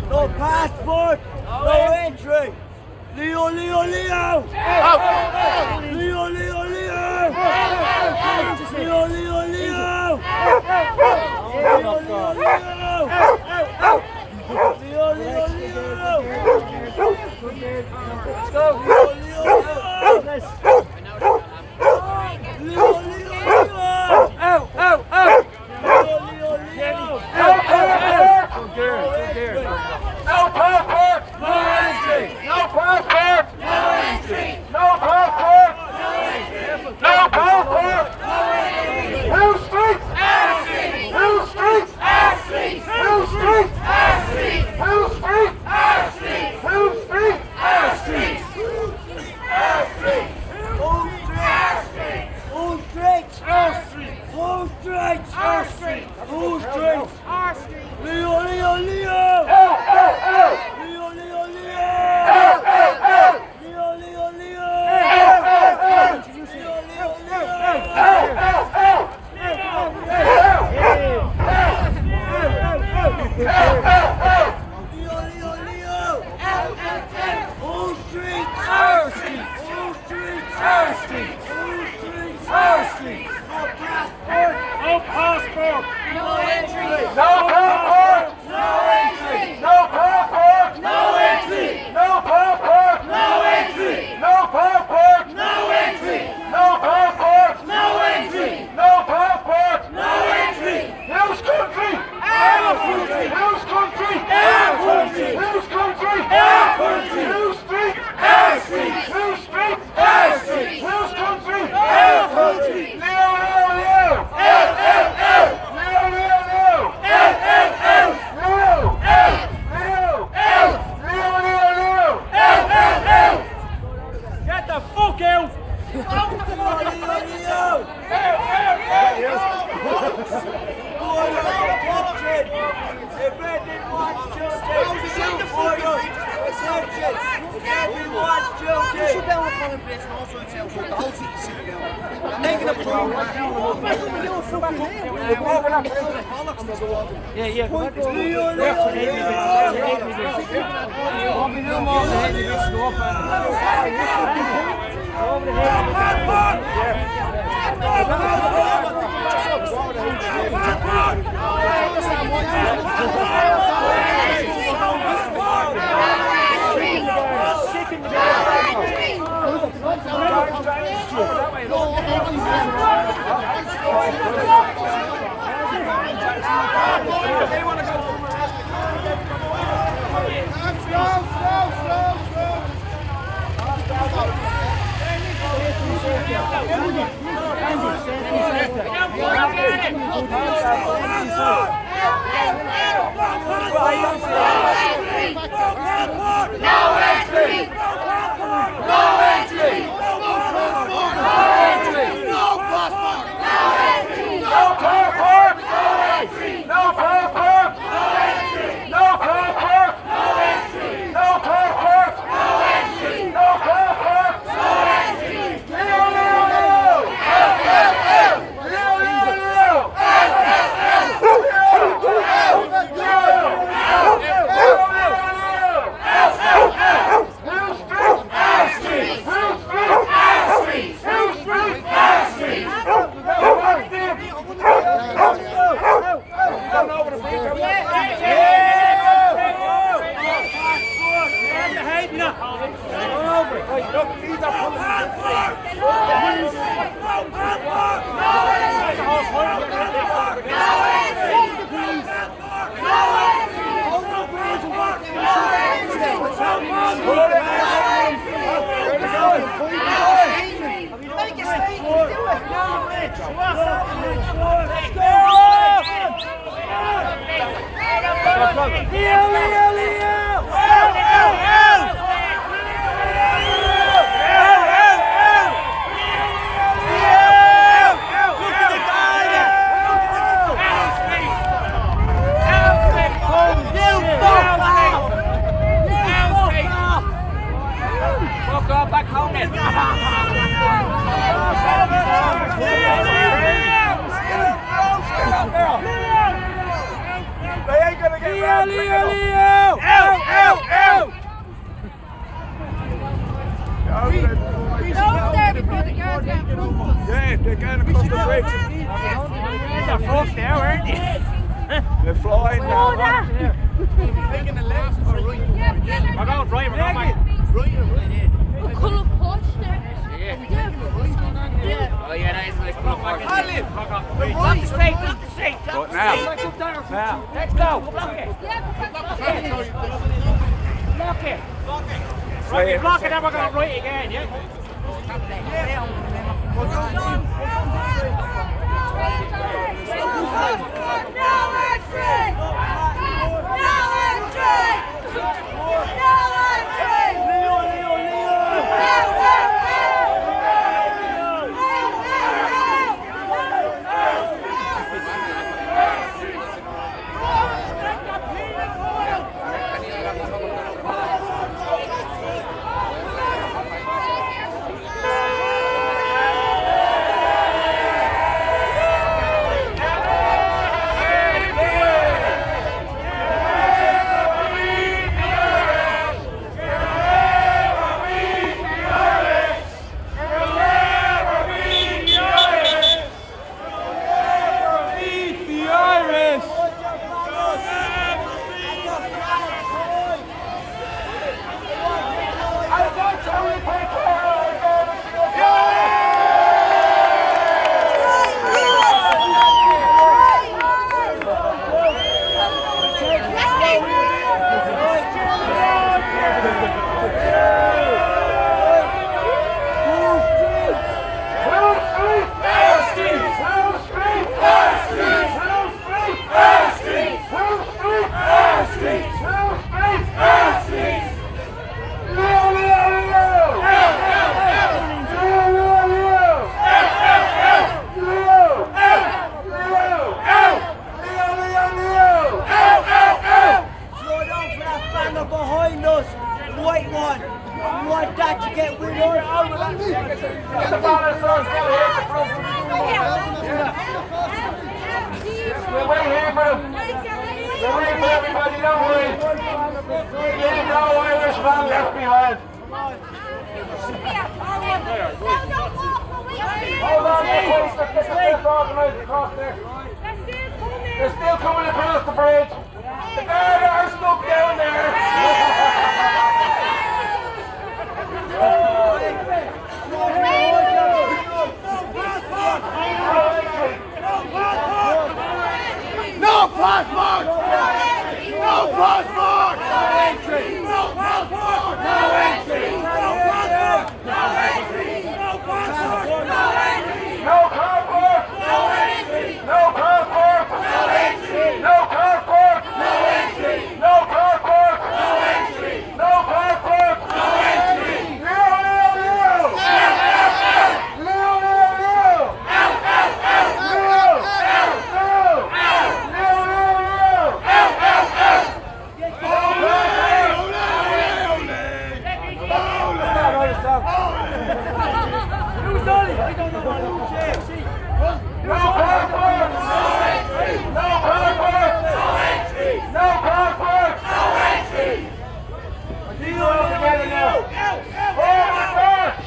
No passport, no entry. Leo, Leo, Leo. Leo, Leo, Leo. Leo, Leo, Leo. Leo, Leo, Leo. Let's go. Leo, Leo, Leo. Leo, Leo, Leo. Out, out, out. Leo, Leo, Leo. Out, out, out. No passport! No entry! No passport! No entry! No passport! No entry! No passport! No entry! Who streets? Our streets! Who streets? Our streets! Who streets? Our streets! Who streets? Our streets! Who streets? Our streets! Our streets! Who streets? Our streets! Who streets? Our streets! Who streets? Our streets! Leo, Leo, Leo! Leo, Leo, Leo! Leo, Leo, Leo! Who streets? Our streets! Who streets? Our streets! Who streets? Our streets! No passport! No entry! No passport! No entry! No passport! No entry! No passport! No entry! No passport! No entry! No passport! No entry! No passport! No entry! Whose country? Our country! Whose country? Our country! Whose country? Our country! Whose street? Our street! Whose street? Our street! Whose country? Our country! Leo, Leo, Leo! Leo, Leo, Leo! Leo! Leo! Leo, Leo, Leo! Get the fuck out! Yeah, they're going across the bridge. They're fucked now, aren't they? They're flying now. Taking the left or right? We're going right, we're going back. We could have pushed it. Oh yeah, that is nice. Pull up back in. Block the straight, block the straight. But now. Let's go. Block it. Block it. Right, block it, then we're going right again, yeah? Behind us, white one. We want that to get rid of. Get the banners still here at the front. We'll wait here for them. We'll wait for everybody, don't worry. Leave no Irish man left behind. Hold on, boys. Let's get the organised across there. They're still coming across the bridge. The guard are stuck down there. No passport! No passport! No entry! No passport! No entry! No passport! No entry! No passport! No entry! No passport! No entry! No passport! No entry! No passport! No entry! No passport! No entry! No passport! No entry! Leo, Leo, Leo! Leo, Leo, Leo! Leo! Who's on it? I don't know what to do. No passport! No passport! No passport! Deal all together now. Forward march!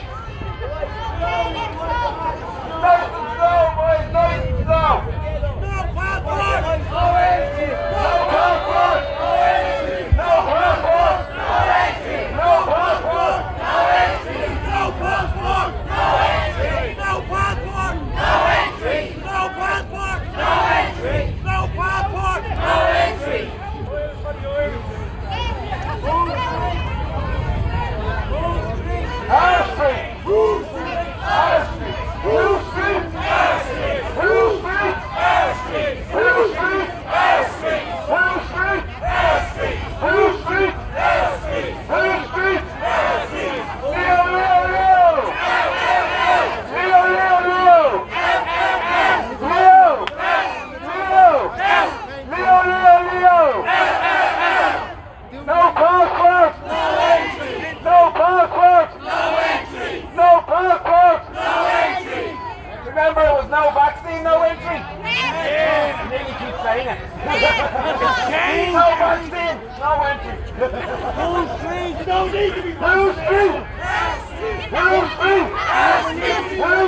Nice and slow, boys. Nice and slow. No passport! No entry! No passport! No entry! No passport! No entry! No passport! No entry! No passport! No entry! No passport! No entry! No passport! No entry! No passport! No entry! Ashby! Blue Street! Ashby! Blue Street! Ashby! Blue Street! Ashby! Blue Street! Ashby! Blue Street! Ashby! Blue Street! Ashby! Blue Street! Ashby! Leo, Leo, Leo! Leo, Leo, Leo! Leo! Leo! Leo, Leo, Leo! No passport! No entry! No passport! No entry! No passport! No entry! Remember, it was no vaccine, no entry? Yeah! I nearly keep saying it. No vaccine, no entry. Blue Street! You don't need to be Blue Street! Blue Street! Blue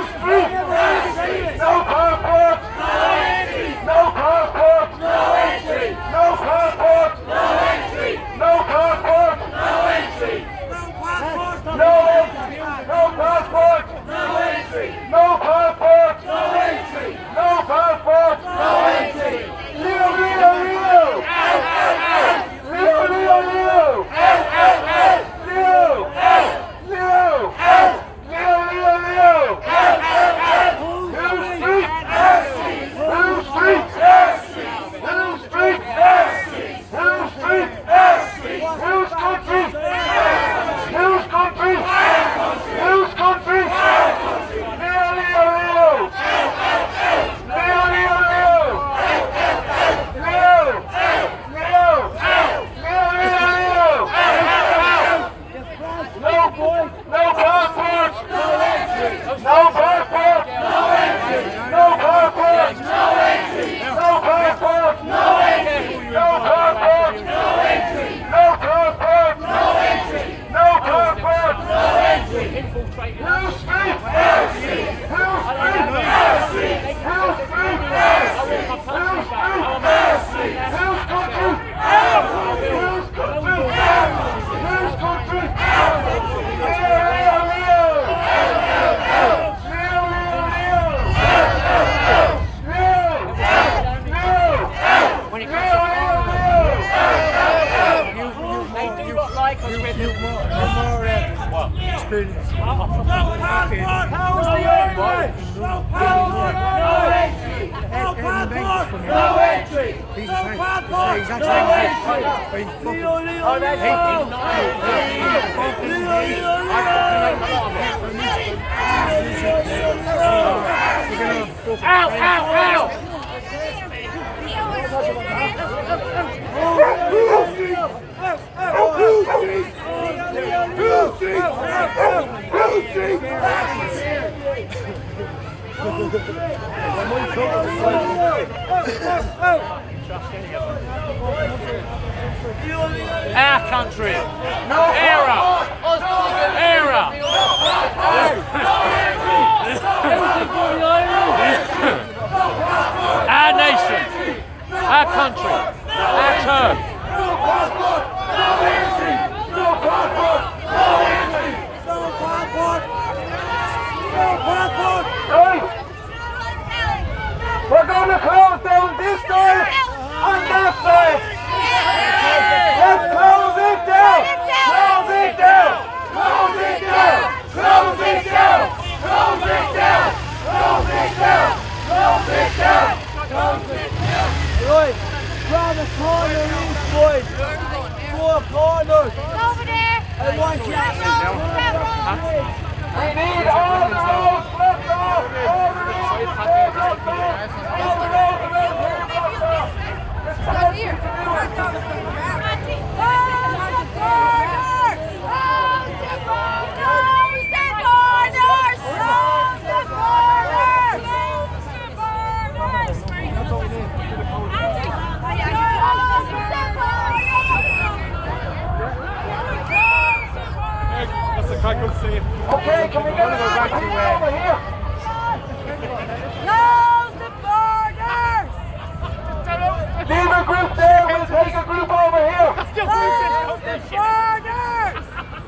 No passport, no entry! No passport, no entry! No passport, no entry! Leo, Leo, Ow, ow, ow! Our country. Era. Era. Our nation. Our country. Our turf. We're going to close down this side and that side. Let's close it down. Close it down. Close it down. Close it down. Close it down. Close it down. Close it down. Close it down. Right, round the corner each way. 4 corners. Over there. I want you to We need all the roads blocked off. All the roads blocked off. Stop here. Okay, can we get a back over here? Close the borders! Leave a group there, we'll take a group over here. Close the borders!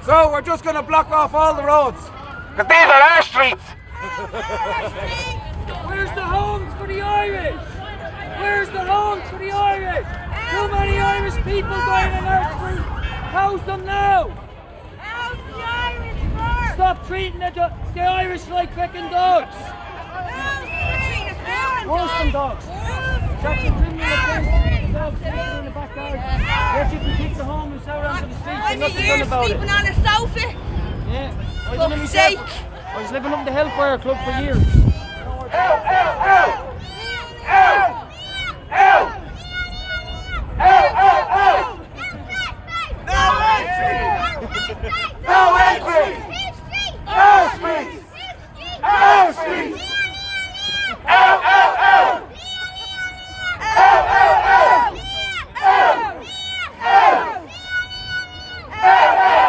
So we're just going to block off all the roads. Because these are our streets. Where's the homes for the Irish? Where's the homes for the Irish? Too many Irish people going on our street. House them now. How's the Irish first? Stop treating the Irish like fucking dogs. Worse than dogs. Jackson bring me the dogs sleeping in the backyard. Yes, you can keep the homeless out onto the streets and nothing done about it. Sleeping on a sofa. Yeah. I For done it fuck's myself. sake. I was living up in the Hellfire Club for years. No entry! Our streets! Our streets! Out, out, out! Out, out, out! Out! Out! Out, out, out!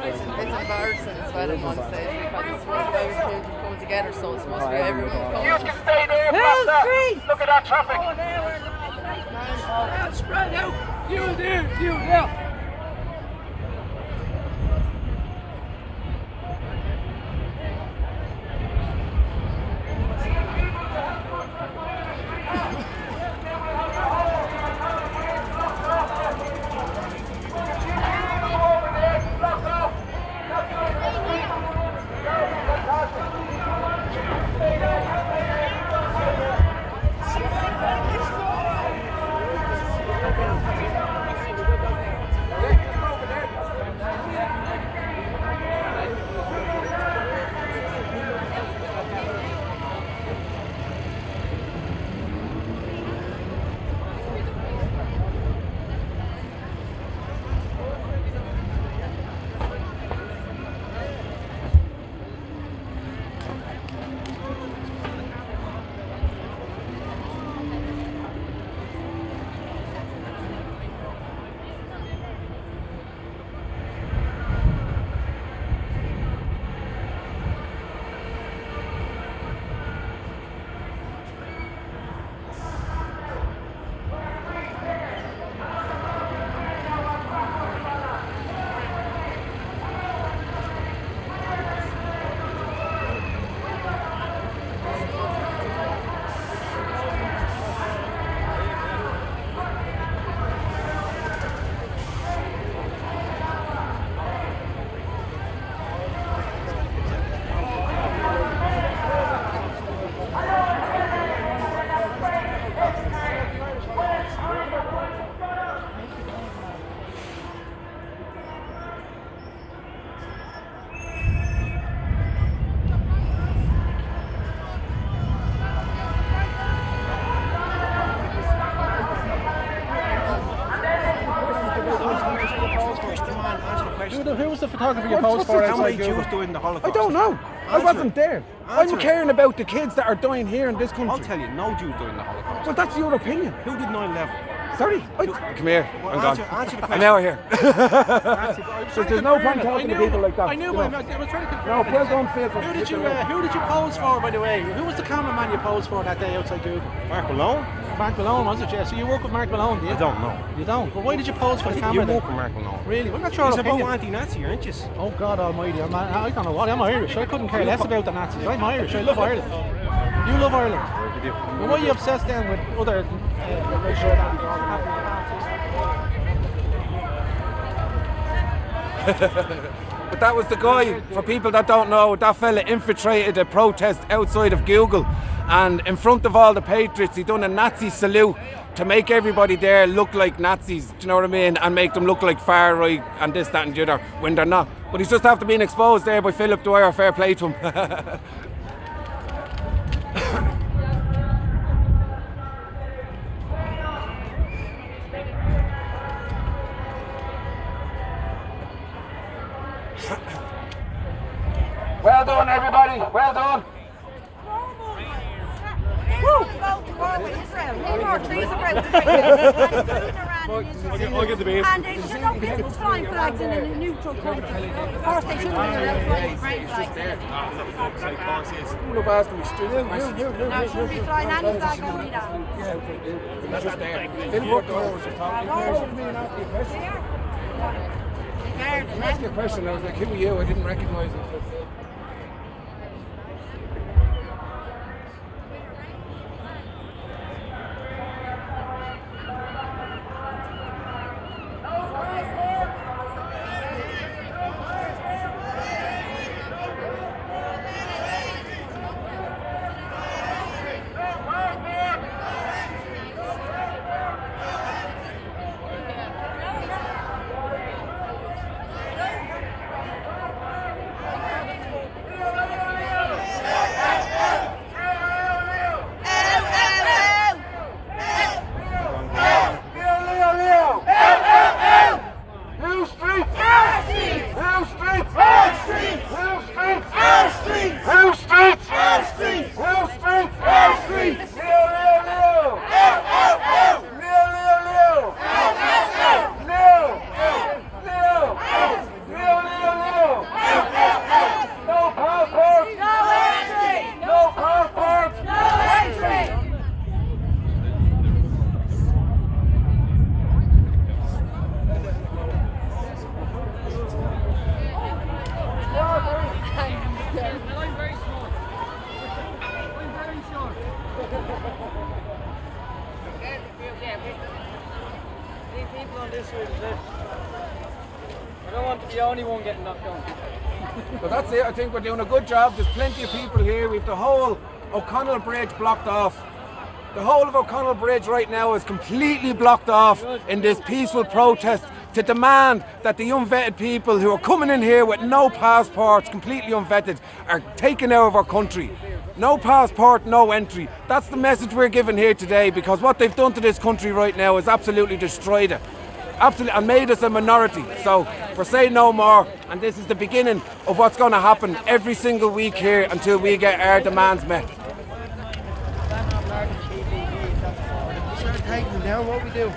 It's embarrassing as well at one stage because it's supposed to be everything coming together, so it's supposed to be everyone coming. You can stay there, look at that traffic. Spread out. You there, you there. was the photographer you posed for How many outside Jews Google? died in the Holocaust? I don't know. I wasn't there. Answer I'm it. caring about the kids that are dying here in this country. I'll tell you, no Jews died in the Holocaust. Well, that's your opinion. Who did 9/11? Sorry. Come here. Well, I'm gone. answer the question. I'm now here. There's no point talking to people like that. I knew, you know. I was trying to No, well done, Phil. Who did you pose for, by the way? Who was the cameraman you posed for that day outside Google? Mark Malone? Mark Malone, was it? Yeah. So you work with Mark Malone, do you? I don't know. You don't? Well, why did you pose for the You camera then? work with Mark Malone. Really? Well, not sure. He's about anti-Nazi, aren't you? Oh God Almighty! I don't know what. I'm Irish. I couldn't care less about the Nazis. I'm Irish. I love Ireland. You love Ireland. You do. Well, why are you obsessed then with other racial identities? But that was the guy, for people that don't know, that fella infiltrated a protest outside of Google, and in front of all the patriots he done a Nazi salute to make everybody there look like Nazis, do you know what I mean, and make them look like far right and this, that and the other, when they're not. But he's just after being exposed there by Philip Dwyer, fair play to him. Well done, everybody. Well done. I'll get the base. And there's no business flying flags in a neutral country. Of course they shouldn't be allowed flying French flags. People have asked me straight. No, shouldn't be flying any flag only that. That's just there. Philip Dwyer was just talking. I asked you a question. I was like, who are you? I didn't recognise him. I don't want to be the only one getting knocked down. So that's it. I think we're doing a good job. There's plenty of people here. We've the whole O'Connell Bridge blocked off. The whole of O'Connell Bridge right now is completely blocked off in this peaceful protest to demand that the unvetted people who are coming in here with no passports, completely unvetted, are taken out of our country. No passport, no entry. That's the message we're giving here today, because what they've done to this country right now is absolutely destroyed it. Absolutely, and made us a minority. So we're saying no more, and this is the beginning of what's going to happen every single week here until we get our demands met. Start tightening down, what we do?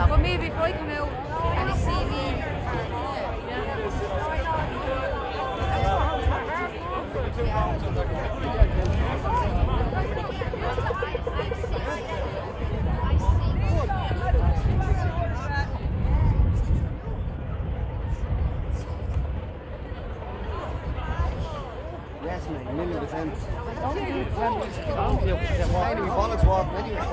But maybe if I come out and they see me, Yes, mate, 1,000,000%. Anyway, bollocks walking anyway.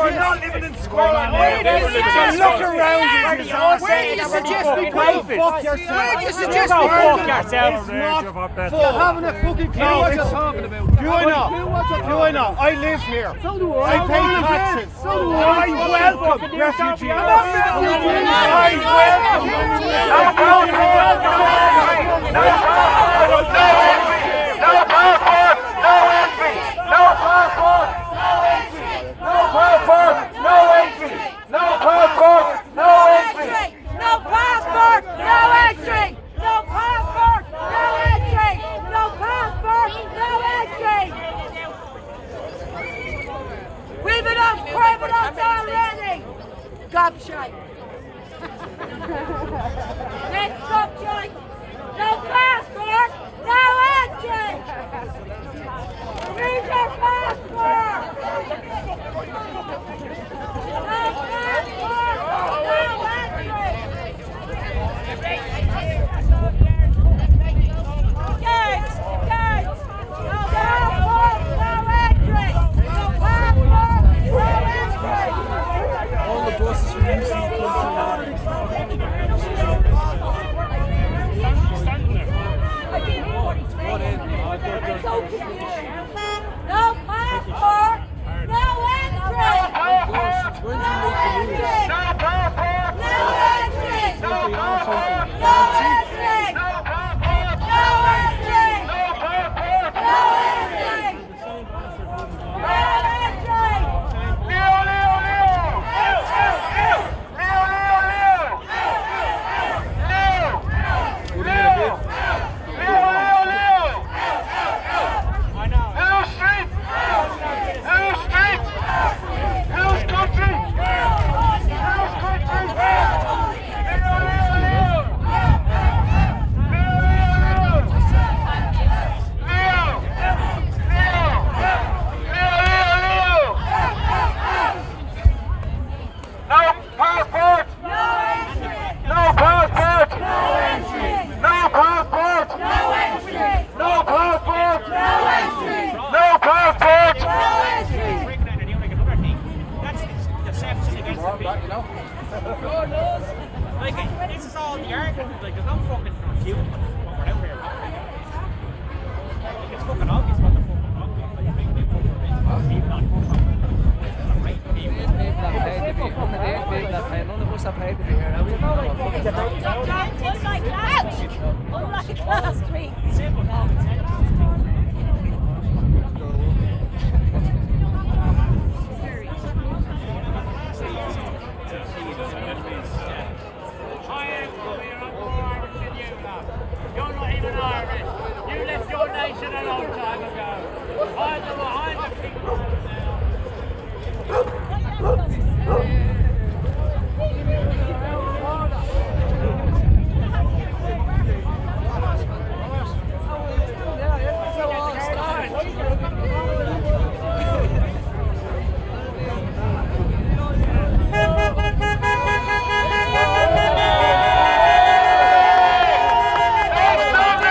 We're not living in Scotland. Look around you. Where do you suggest we go? Fuck yourself. Where do you suggest we go? Fuck yourself. It's not full. Having a fucking clue what you're talking about. Do I not? Do I not? I live here. So do I. I pay taxes. So do I. I welcome refugees. I Gobshite. Let's gobshite. No passport, no entry. Read your passport. No passport, no entry. Guards, guards. No passport, no entry. No passport, no entry. All the buses from UC No passport, no entry. No entry. No entry. No entry. Like, this is all the argument, like, there's no fucking queue or whatever here. Like, it's fucking obvious what the fucking wrong is. Like, big fucking people on right people. None of us are paid to be here. Just like last week. Unlike last week. Simple common sense. You're not even Irish. You left your nation a long time ago. I'm the people It's not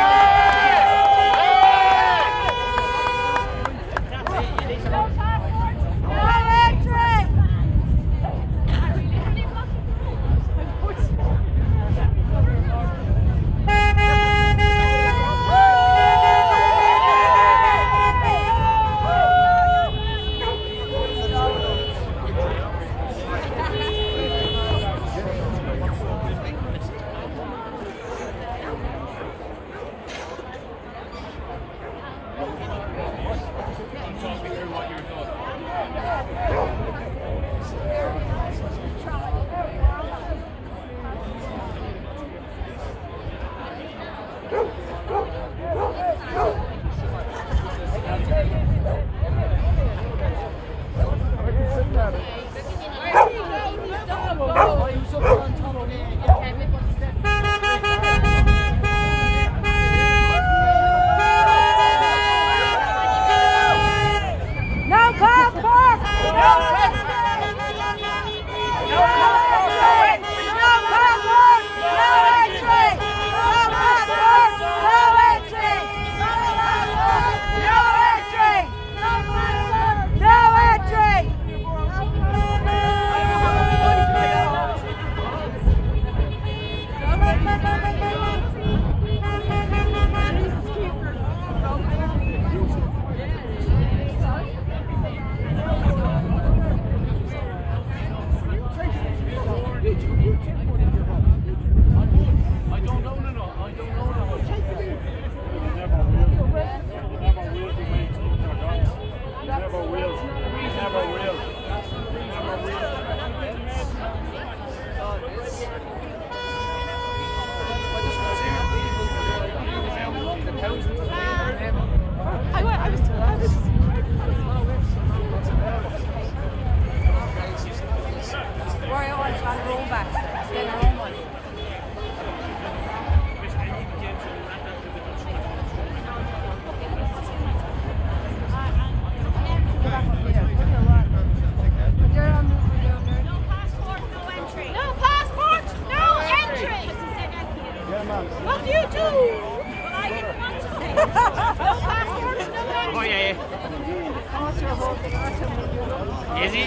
Is he?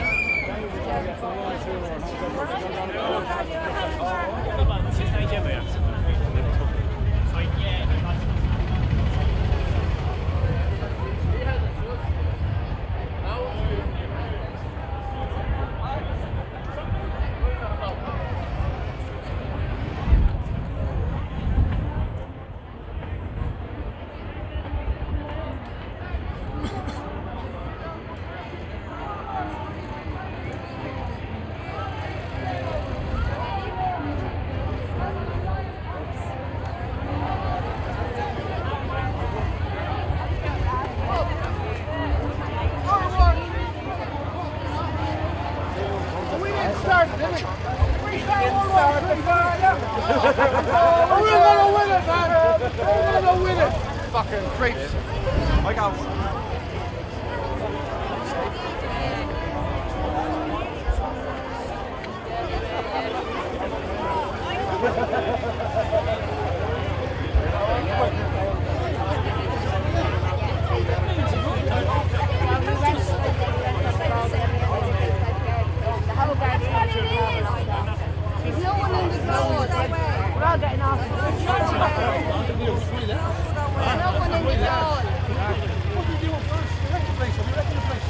We're gonna win it, man! We're gonna win it! Fucking creeps. I got There's no one in the zone. We're all getting off. There's no one in the zone. What are you doing first? We wrecked the place. We wrecked the place.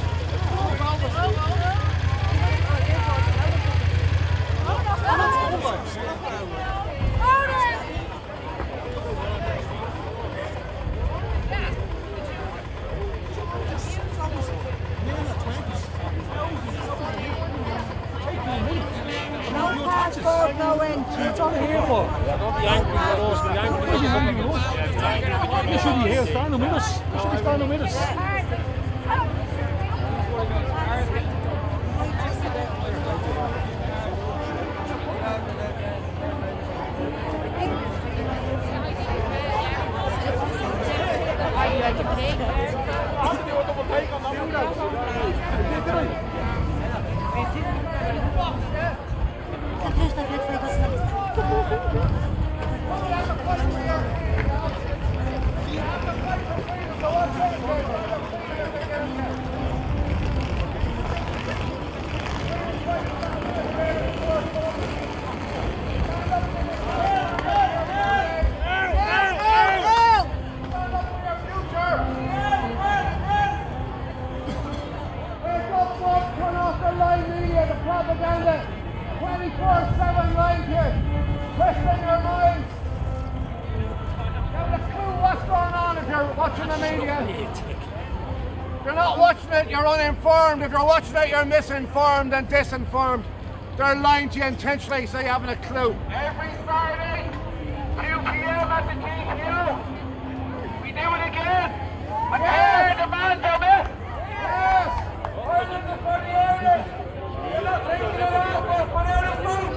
No passport, no entry. What's on here for? Don't be angry with us. Be angry with us. You should be here standing with us. You should be standing with us. Propaganda 24/7 live here. Question your minds. You have a clue what's going on if you're watching the media. If you're not watching it, you're uninformed. If you're watching it, you're misinformed and disinformed. They're lying to you intentionally so you haven't a clue. Every Saturday, 2 p.m. at the TQ. We do it again. Again, the man, damn it. Yes. We're in the 40 areas. You're not taking it off, but put out a food.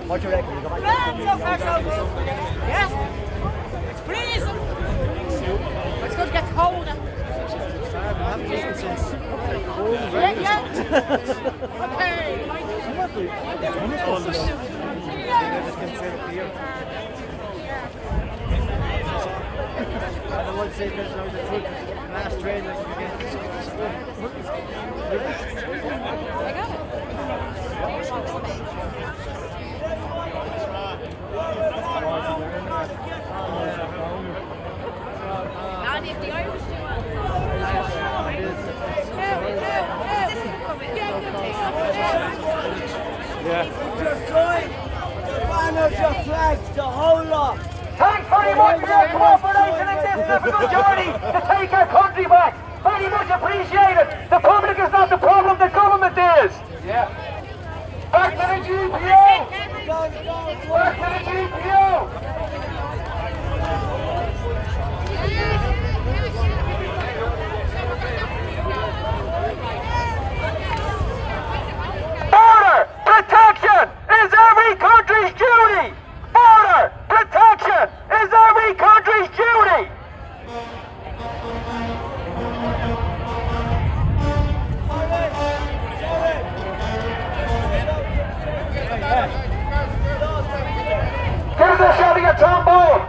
What do you reckon? You go back? Yes. It's freezing. It's going to get colder. I don't want to say because I was a good mass trainer again. I got it. And if the Irish do Just join the banners, your flags, the whole lot. Thanks very much. much for your cooperation in this difficult journey to take our country back. Very much appreciated. The public is not the problem, the government is. Yeah. Back to the GPO. Back to the GPO. Border protection is every country's duty. Border protection is every country's duty. Give us a shot of your trombone.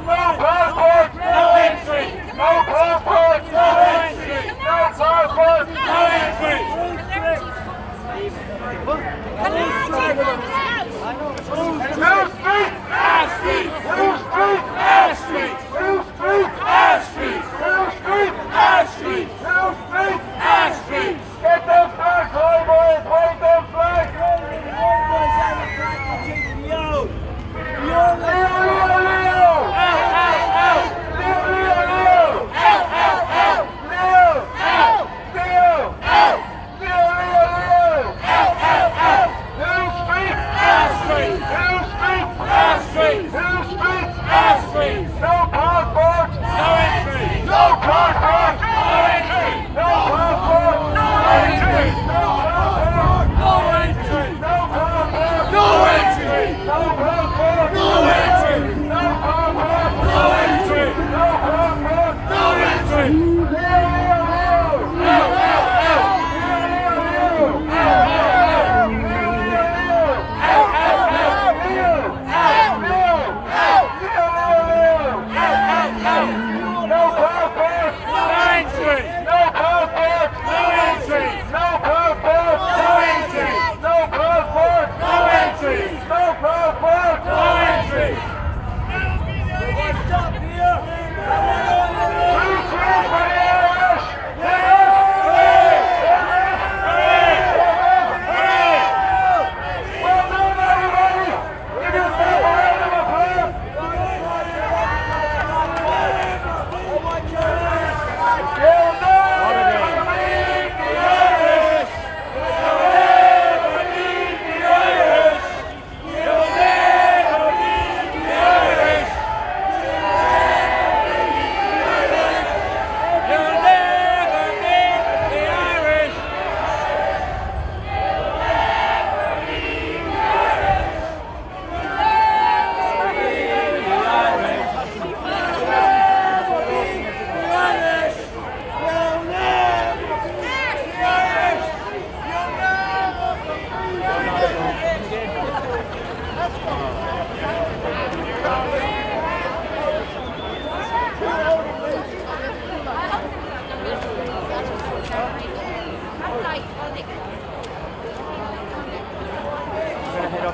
No passport, no entry.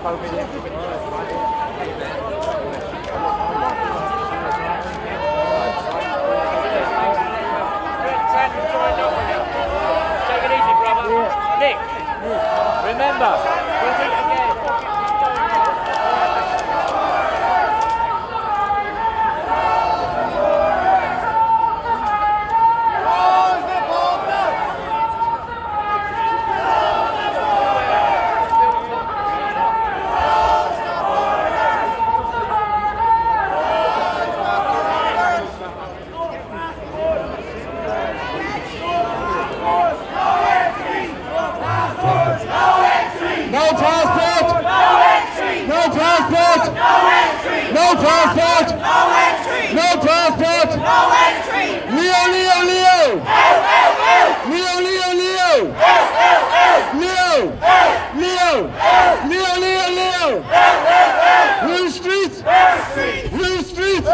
Take it easy, brother. Nick, remember, we'll do it again. No passport! No entry! No passport! No entry! No passport! No entry! No passport! No entry! Leo, Leo, Leo! Leo, Leo, Leo! Leo! Leo! Leo, Leo, Leo! Rue Street! Rue Street!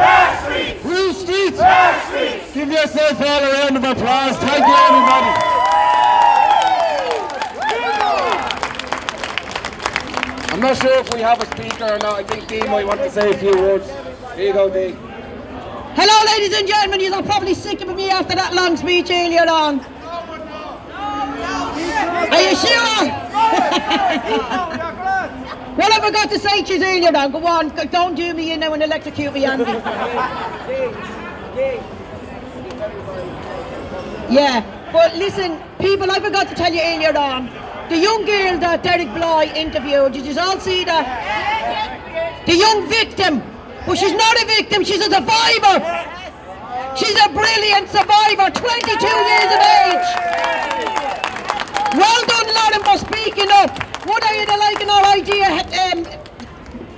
Rue Street! Give yourself all a round of applause. Thank you, everybody. I'm not sure if we have a speaker or not. I think Dee might want to say a few words. Here you go, Dee. Hello, ladies and gentlemen. You're probably sick of me after that long speech earlier on. Are you sure? What have I got to say to you earlier on? Go on, don't do me in now and electrocute me, Andy. Yeah, but listen, people, I forgot to tell you earlier on. The young girl that Derek Bly interviewed, did you all see that? The young victim. But she's not a victim, she's a survivor. She's a brilliant survivor, 22 years of age. Well done, Lauren, for speaking up. Would I have liked our idea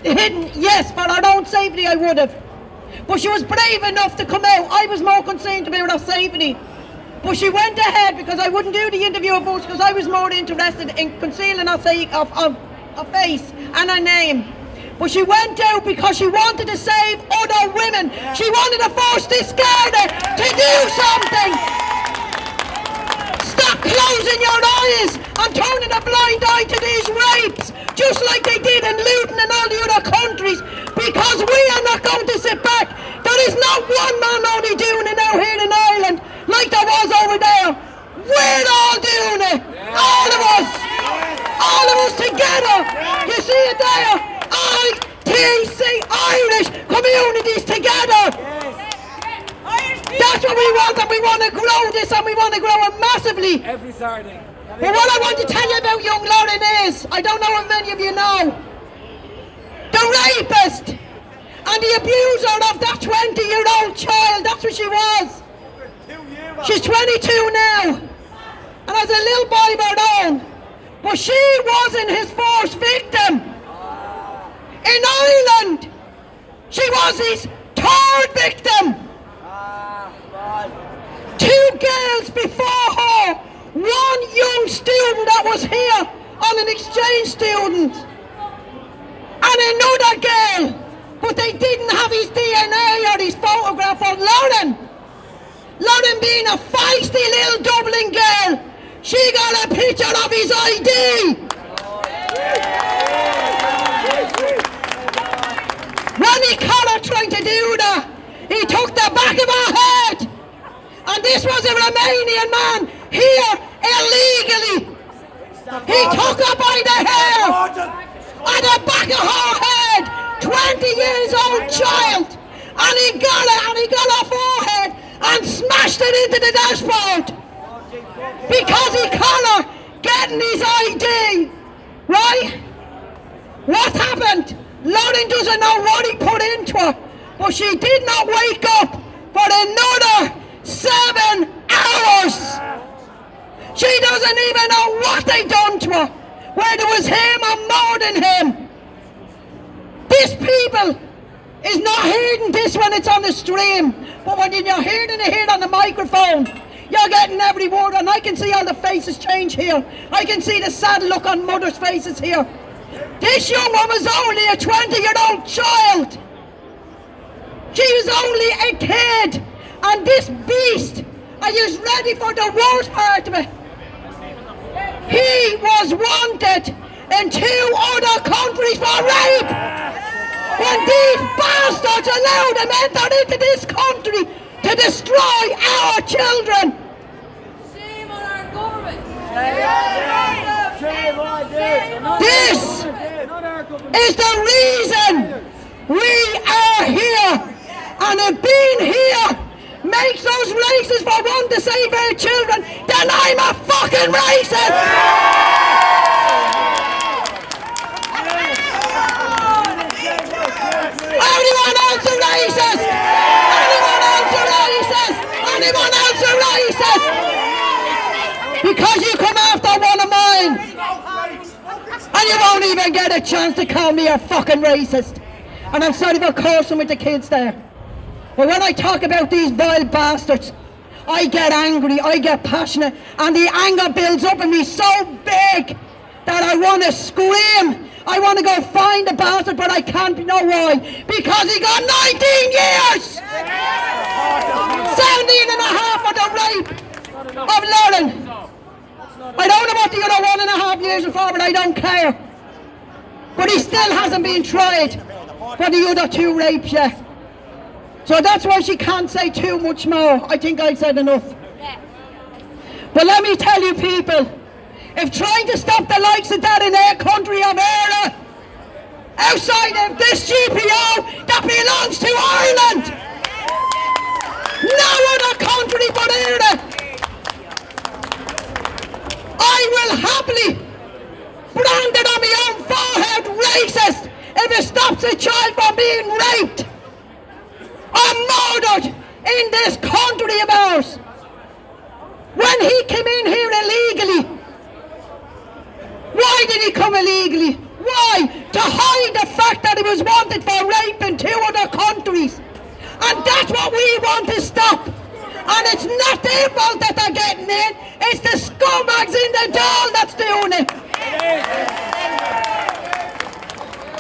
hidden? Yes, for our own safety I would have. But she was brave enough to come out. I was more concerned about her safety. But she went ahead because I wouldn't do the interview of votes because I was more interested in concealing her face and her name. But she went out because she wanted to save other women. She wanted to force this Garda to do something. Stop closing your eyes and turning a blind eye to these rapes, just like they did in Luton and all the other countries, because we are not going to sit back. There is not one man only doing it now here in Ireland, like there was over there. We're all doing it. All of us. All of us together. You see it there? ITC, Irish communities together. That's what we want, and we want to grow this, and we want to grow it massively. Every Saturday. But what I want to tell you about young Lauren is, I don't know if many of you know, the rapist and the abuser of that 20-year-old child, that's what she was. She's 22 now, and has a little boy of her own. But she wasn't his first victim. In Ireland, she was his third victim. Two girls before her, one young student that was here on an exchange student, and another girl, but they didn't have his DNA or his photograph on Lauren. Lauren being a feisty little Dublin girl, she got a picture of his ID. When he caught her trying to do that, he took the back of her head. And this was a Romanian man here illegally. He took her by the hair and the back of her head, 20 years old child, and he got her and he got her forehead and smashed it into the dashboard because he caught her getting his ID, right? What happened? Lauren doesn't know what he put into her, but she did not wake up for another 7 hours. She doesn't even know what they done to her, whether it was him or more than him. This people is not hearing this when it's on the stream, but when you're hearing it here on the microphone, you're getting every word, and I can see all the faces change here. I can see the sad look on mothers' faces here. This young woman's only a 20-year-old child. She was only a kid. And this beast, are you ready for the worst part of it? He was wanted in 2 other countries for rape. When these bastards allow them enter into this country to destroy our children. Shame on our government. This is the reason we are here, and if being here makes us racist for wanting to save our children, then I'm a fucking racist! Anyone else a racist? Anyone else a racist? Anyone else a racist? Because you come after one of mine, and you won't even get a chance to call me a fucking racist. And I'm sorry for cursing with the kids there. But when I talk about these vile bastards, I get angry, I get passionate, and the anger builds up in me so big that I want to scream. I want to go find the bastard, but I can't. You know why? Because he got 19 years! 17 and a half for the rape of Lauren. I don't know what the other 1.5 years are for, but I don't care. But he still hasn't been tried for the other 2 rapes yet. So that's why she can't say too much more. I think I've said enough. But let me tell you people, if trying to stop the likes of that in our country of Ireland, outside of this GPO that belongs to Ireland, no other country but Ireland, I will happily brand it on my own forehead racist if it stops a child from being raped or murdered in this country of ours. When he came in here illegally, why did he come illegally? Why? To hide the fact that he was wanted for rape in 2 other countries. And that's what we want to stop. And it's not their fault that they're getting in, it's the scumbags in the door that's doing it.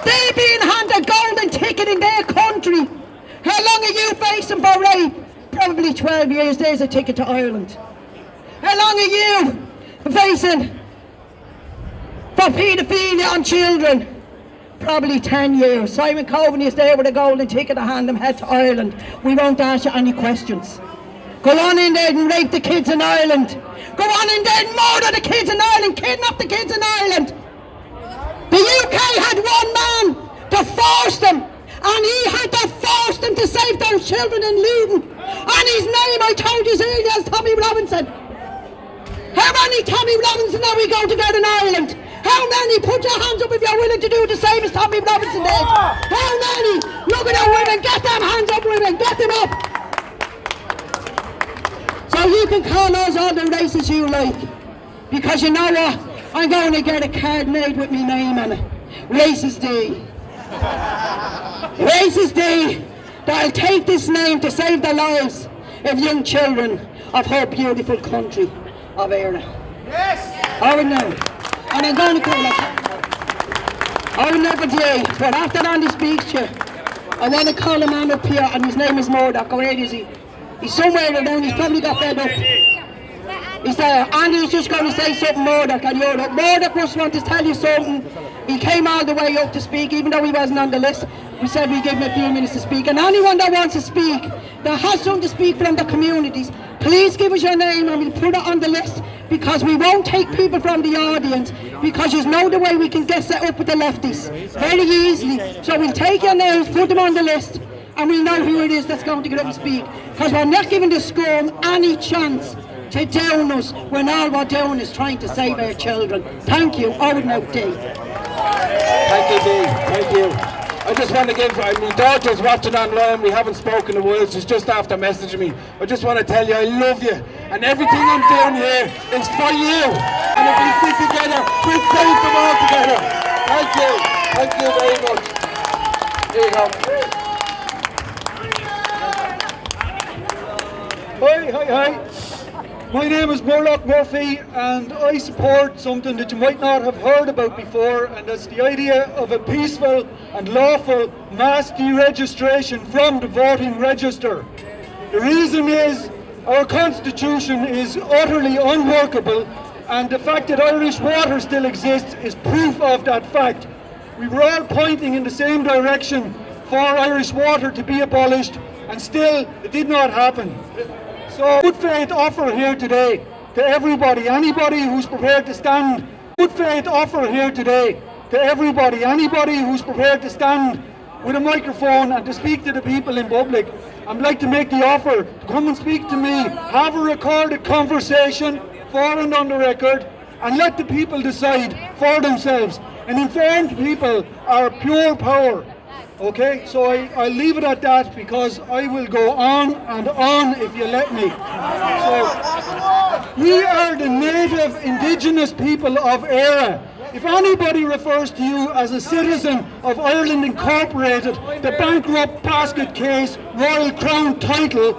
They're being handed a golden ticket in their country. How long are you facing for rape? Probably 12 years, there's a ticket to Ireland. How long are you facing for paedophilia on children? Probably 10 years. Simon Coveney is there with a golden ticket to hand them, head to Ireland. We won't ask you any questions. Go on in there and rape the kids in Ireland. Go on in there and murder the kids in Ireland, kidnap the kids in Ireland. The UK had one man to force them, and he had to force them to save those children in Luton. And his name, I told you earlier, is Tommy Robinson. How many Tommy Robinson are we going to get in Ireland? How many? Put your hands up if you're willing to do the same as Tommy Robinson did. How many? Look at the women, get them hands up, women, get them up. So you can call us all the races you like. Because you know what? I'm going to get a card made with my name on it. Racist D. Racist D. That'll take this name to save the lives of young children of her beautiful country of Ireland. Yes! I would know. And I'm going to call it. I will never do. But after Andy speaks to you, I want to call a man up here, and his name is Murdoch. Where is he? He's somewhere around. He's probably got fed up. He's there. Andy's just going to say something, Murdoch, and you're up. Murdoch just wants to tell you something. He came all the way up to speak, even though he wasn't on the list. We said we'd give him a few minutes to speak. And anyone that wants to speak, that has something to speak from the communities, please give us your name and we'll put it on the list, because we won't take people from the audience, because you know the way we can get set up with the lefties very easily. So we'll take your names, put them on the list, and we'll know who it is that's going to get up and speak, because we're not giving the scum any chance to down us when all we're doing is trying to save our children. Thank you. I would know D. Thank you, Dee. Thank you. I just want to give, my daughter's watching online, we haven't spoken a word, she's just after messaging me. I just want to tell you I love you, and everything I'm doing here is for you. And if we stick together, we'll save them all together. Thank you. Thank you very much. Here you go. Hi. My name is Murdoch Murphy, and I support something that you might not have heard about before, and that's the idea of a peaceful and lawful mass deregistration from the voting register. The reason is our constitution is utterly unworkable, And the fact that Irish water still exists is proof of that fact. We were all pointing in the same direction for Irish water to be abolished, and still it did not happen. So good faith offer here today to everybody, anybody who's prepared to stand. Good faith offer here today to everybody, anybody who's prepared to stand with a microphone and to speak to the people in public. I'd like to make the offer to come and speak to me, have a recorded conversation for and on the record, and let the people decide for themselves. And informed people are pure power. Okay, so I'll leave it at that, because I will go on and on if you let me. So, we are the native indigenous people of Éire. If anybody refers to you as a citizen of Ireland Incorporated, the bankrupt basket case, Royal Crown title,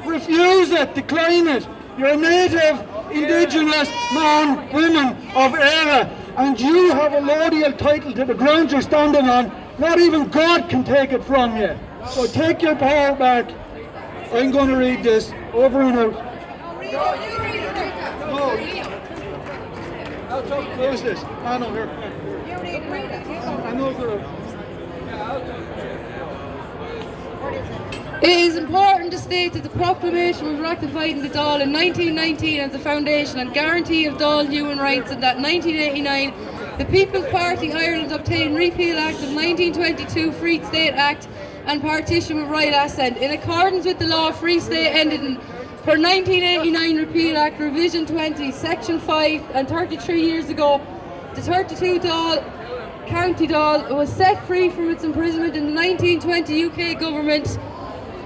refuse it, decline it. You're a native indigenous man, woman of Éire, and you have a laudable title to the ground you're standing on. Not even God can take it from you. So take your power back. I'm going to read this over and out. No. Close this. I know here. I know It is important to state that the proclamation was ratified in the Dáil in 1919 as the foundation and guarantee of Dáil human rights, and that 1989 the People's Party Ireland obtained Repeal Act of 1922, Free State Act and partition with royal assent. In accordance with the law, Free State ended in per 1989 Repeal Act Revision 20, Section 5, and 33 years ago, the 32 Dáil, County Dáil, was set free from its imprisonment in the 1920 UK Government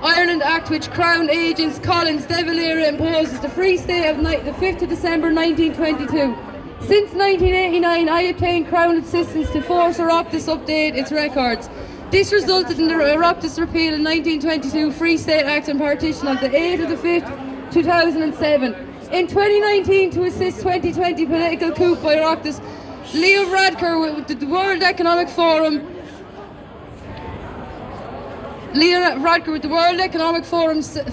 Ireland Act, which Crown agents Collins de Valera imposes the Free State of the 5th of December 1922. Since 1989, I obtained Crown assistance to force Oireachtas update its records. This resulted in the Oireachtas repeal in 1922 Free State Act and partition on the 8th of the 5th, 2007. In 2019, to assist 2020 political coup by Oireachtas, Leo Varadkar with the World Economic Forum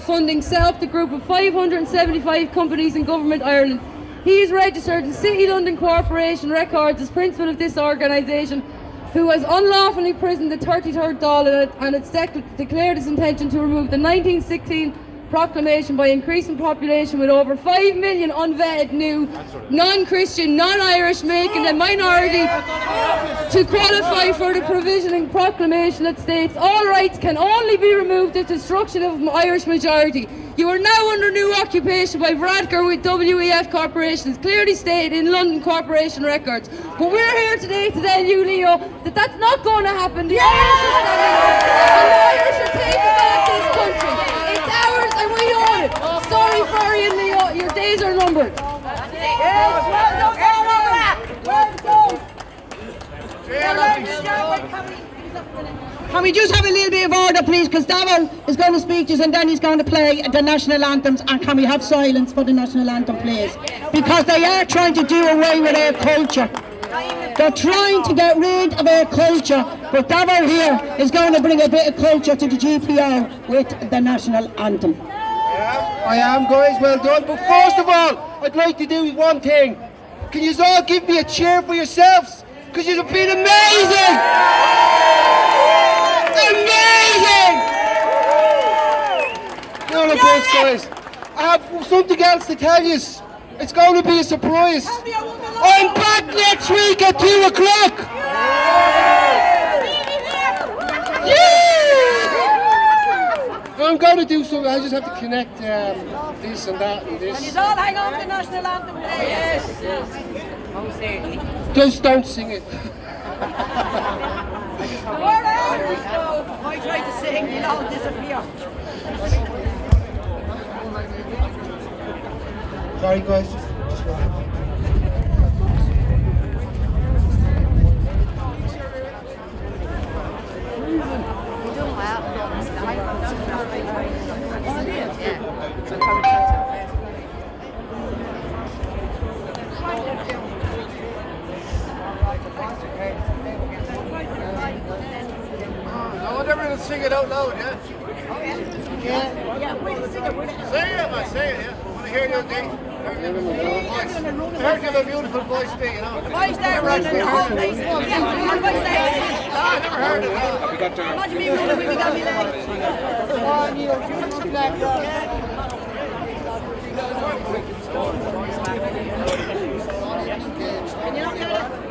funding set up the group of 575 companies in Government Ireland. He is registered in City London Corporation Records as principal of this organisation, who has unlawfully imprisoned the 33rd Dáil, and it's declared its intention to remove the 1916 proclamation by increasing population with over 5 million unvetted new, non-Christian, non-Irish, making a minority to qualify for the provisioning proclamation that states all rights can only be removed if destruction of Irish majority. You are now under new occupation by Varadkar with WEF Corporation, clearly stated in London Corporation Records. But we're here today to tell you, Leo, that that's not going to happen. The Irish are taking back this country. It's ours and we own it. Sorry, Ferry and Leo, your days are numbered. Can we just have a little bit of order, please, because Davin is going to speak to us and then he's going to play the national anthems, and can we have silence for the national anthem, please? Because they are trying to do away with our culture. They're trying to get rid of our culture, but Davin here is going to bring a bit of culture to the GPO with the national anthem. I am, guys, well done. But first of all, I'd like to do one thing. Can you all give me a cheer for yourselves? Because you've been amazing! Amazing! Now, look, guys, I have something else to tell you. It's going to be a surprise. I'm back next week at 2 o'clock! I'm going to do something. I just have to connect this and that and this. And you all hang on to the national anthem, please. Yes. Just don't sing it. I tried to sing, you don't disappear. Sorry, guys. Just I want everyone to sing it out loud, yeah? Yeah, we'll sing it. Say it, man, say it, yeah. hear you, Dee. I heard you have a beautiful voice, Dee, you know. The voice there running the whole place. Yeah, my voice there. I never heard it. Imagine me running with me down my Can you not hear that?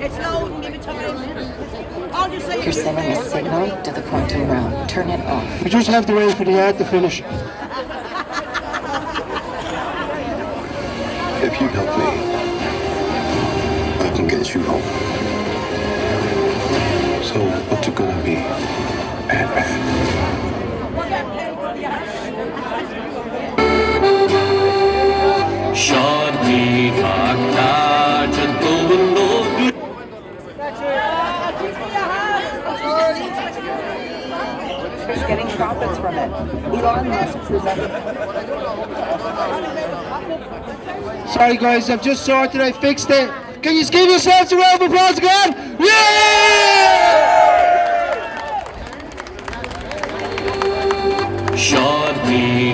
It's loud, give it time. I'll just say You're sending a signal to the quantum realm. Turn it off. We just have to wait for the ad to finish. If you help me, I can get you home. So what's it gonna be, Ant-Man? Shortly, He's getting profits from it. Elon Musk presented. Sorry guys, I've just sorted, I fixed it. Can you give yourselves a round of applause again? Yeah! Shortly,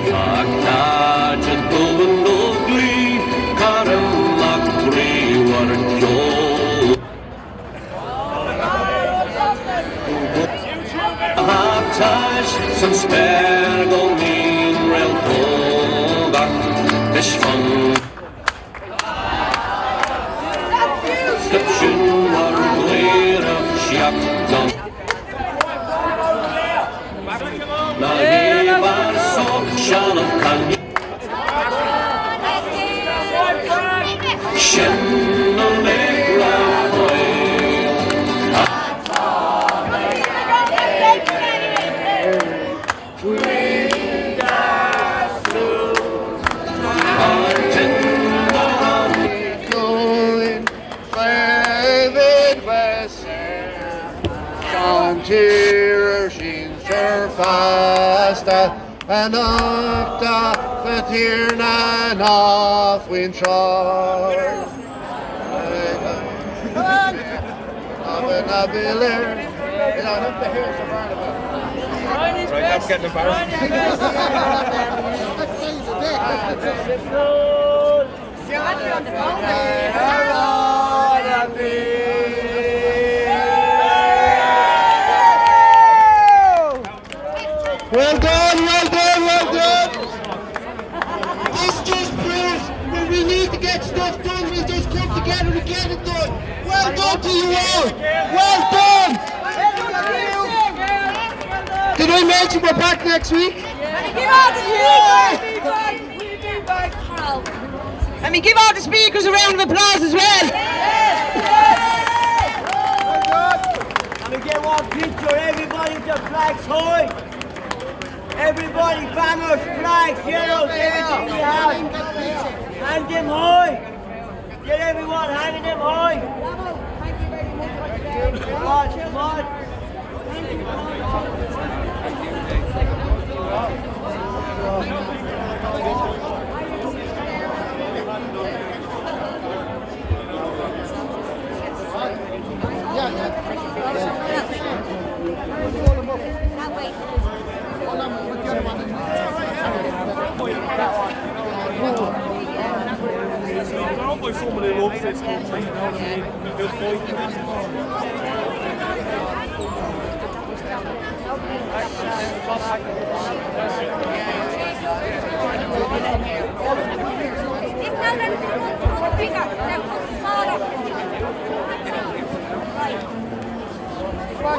som spärr min reltåga försvann. Släppsjunar glera sjaktan. När vi var sortjan och kan känner mig glad på Tyr sin surfasta and up the Tyrna and off wind shore. Up a biller, you know, up the hills of Ireland. Right, that's getting embarrassed. Well done, well done, well done! This just proves when we need to get stuff done, we just come together and get it done. Well done to you all! Well done! Did I mention we're back next week? Let me give all the speakers a round of applause as well. And we get one picture, everybody with their flags high. Everybody, banners, flags, yellows, everything we have. Hang them high. Get everyone hanging them high. Come on, come on. Somebody loves this country, you know what I mean? They'll fight this. It's not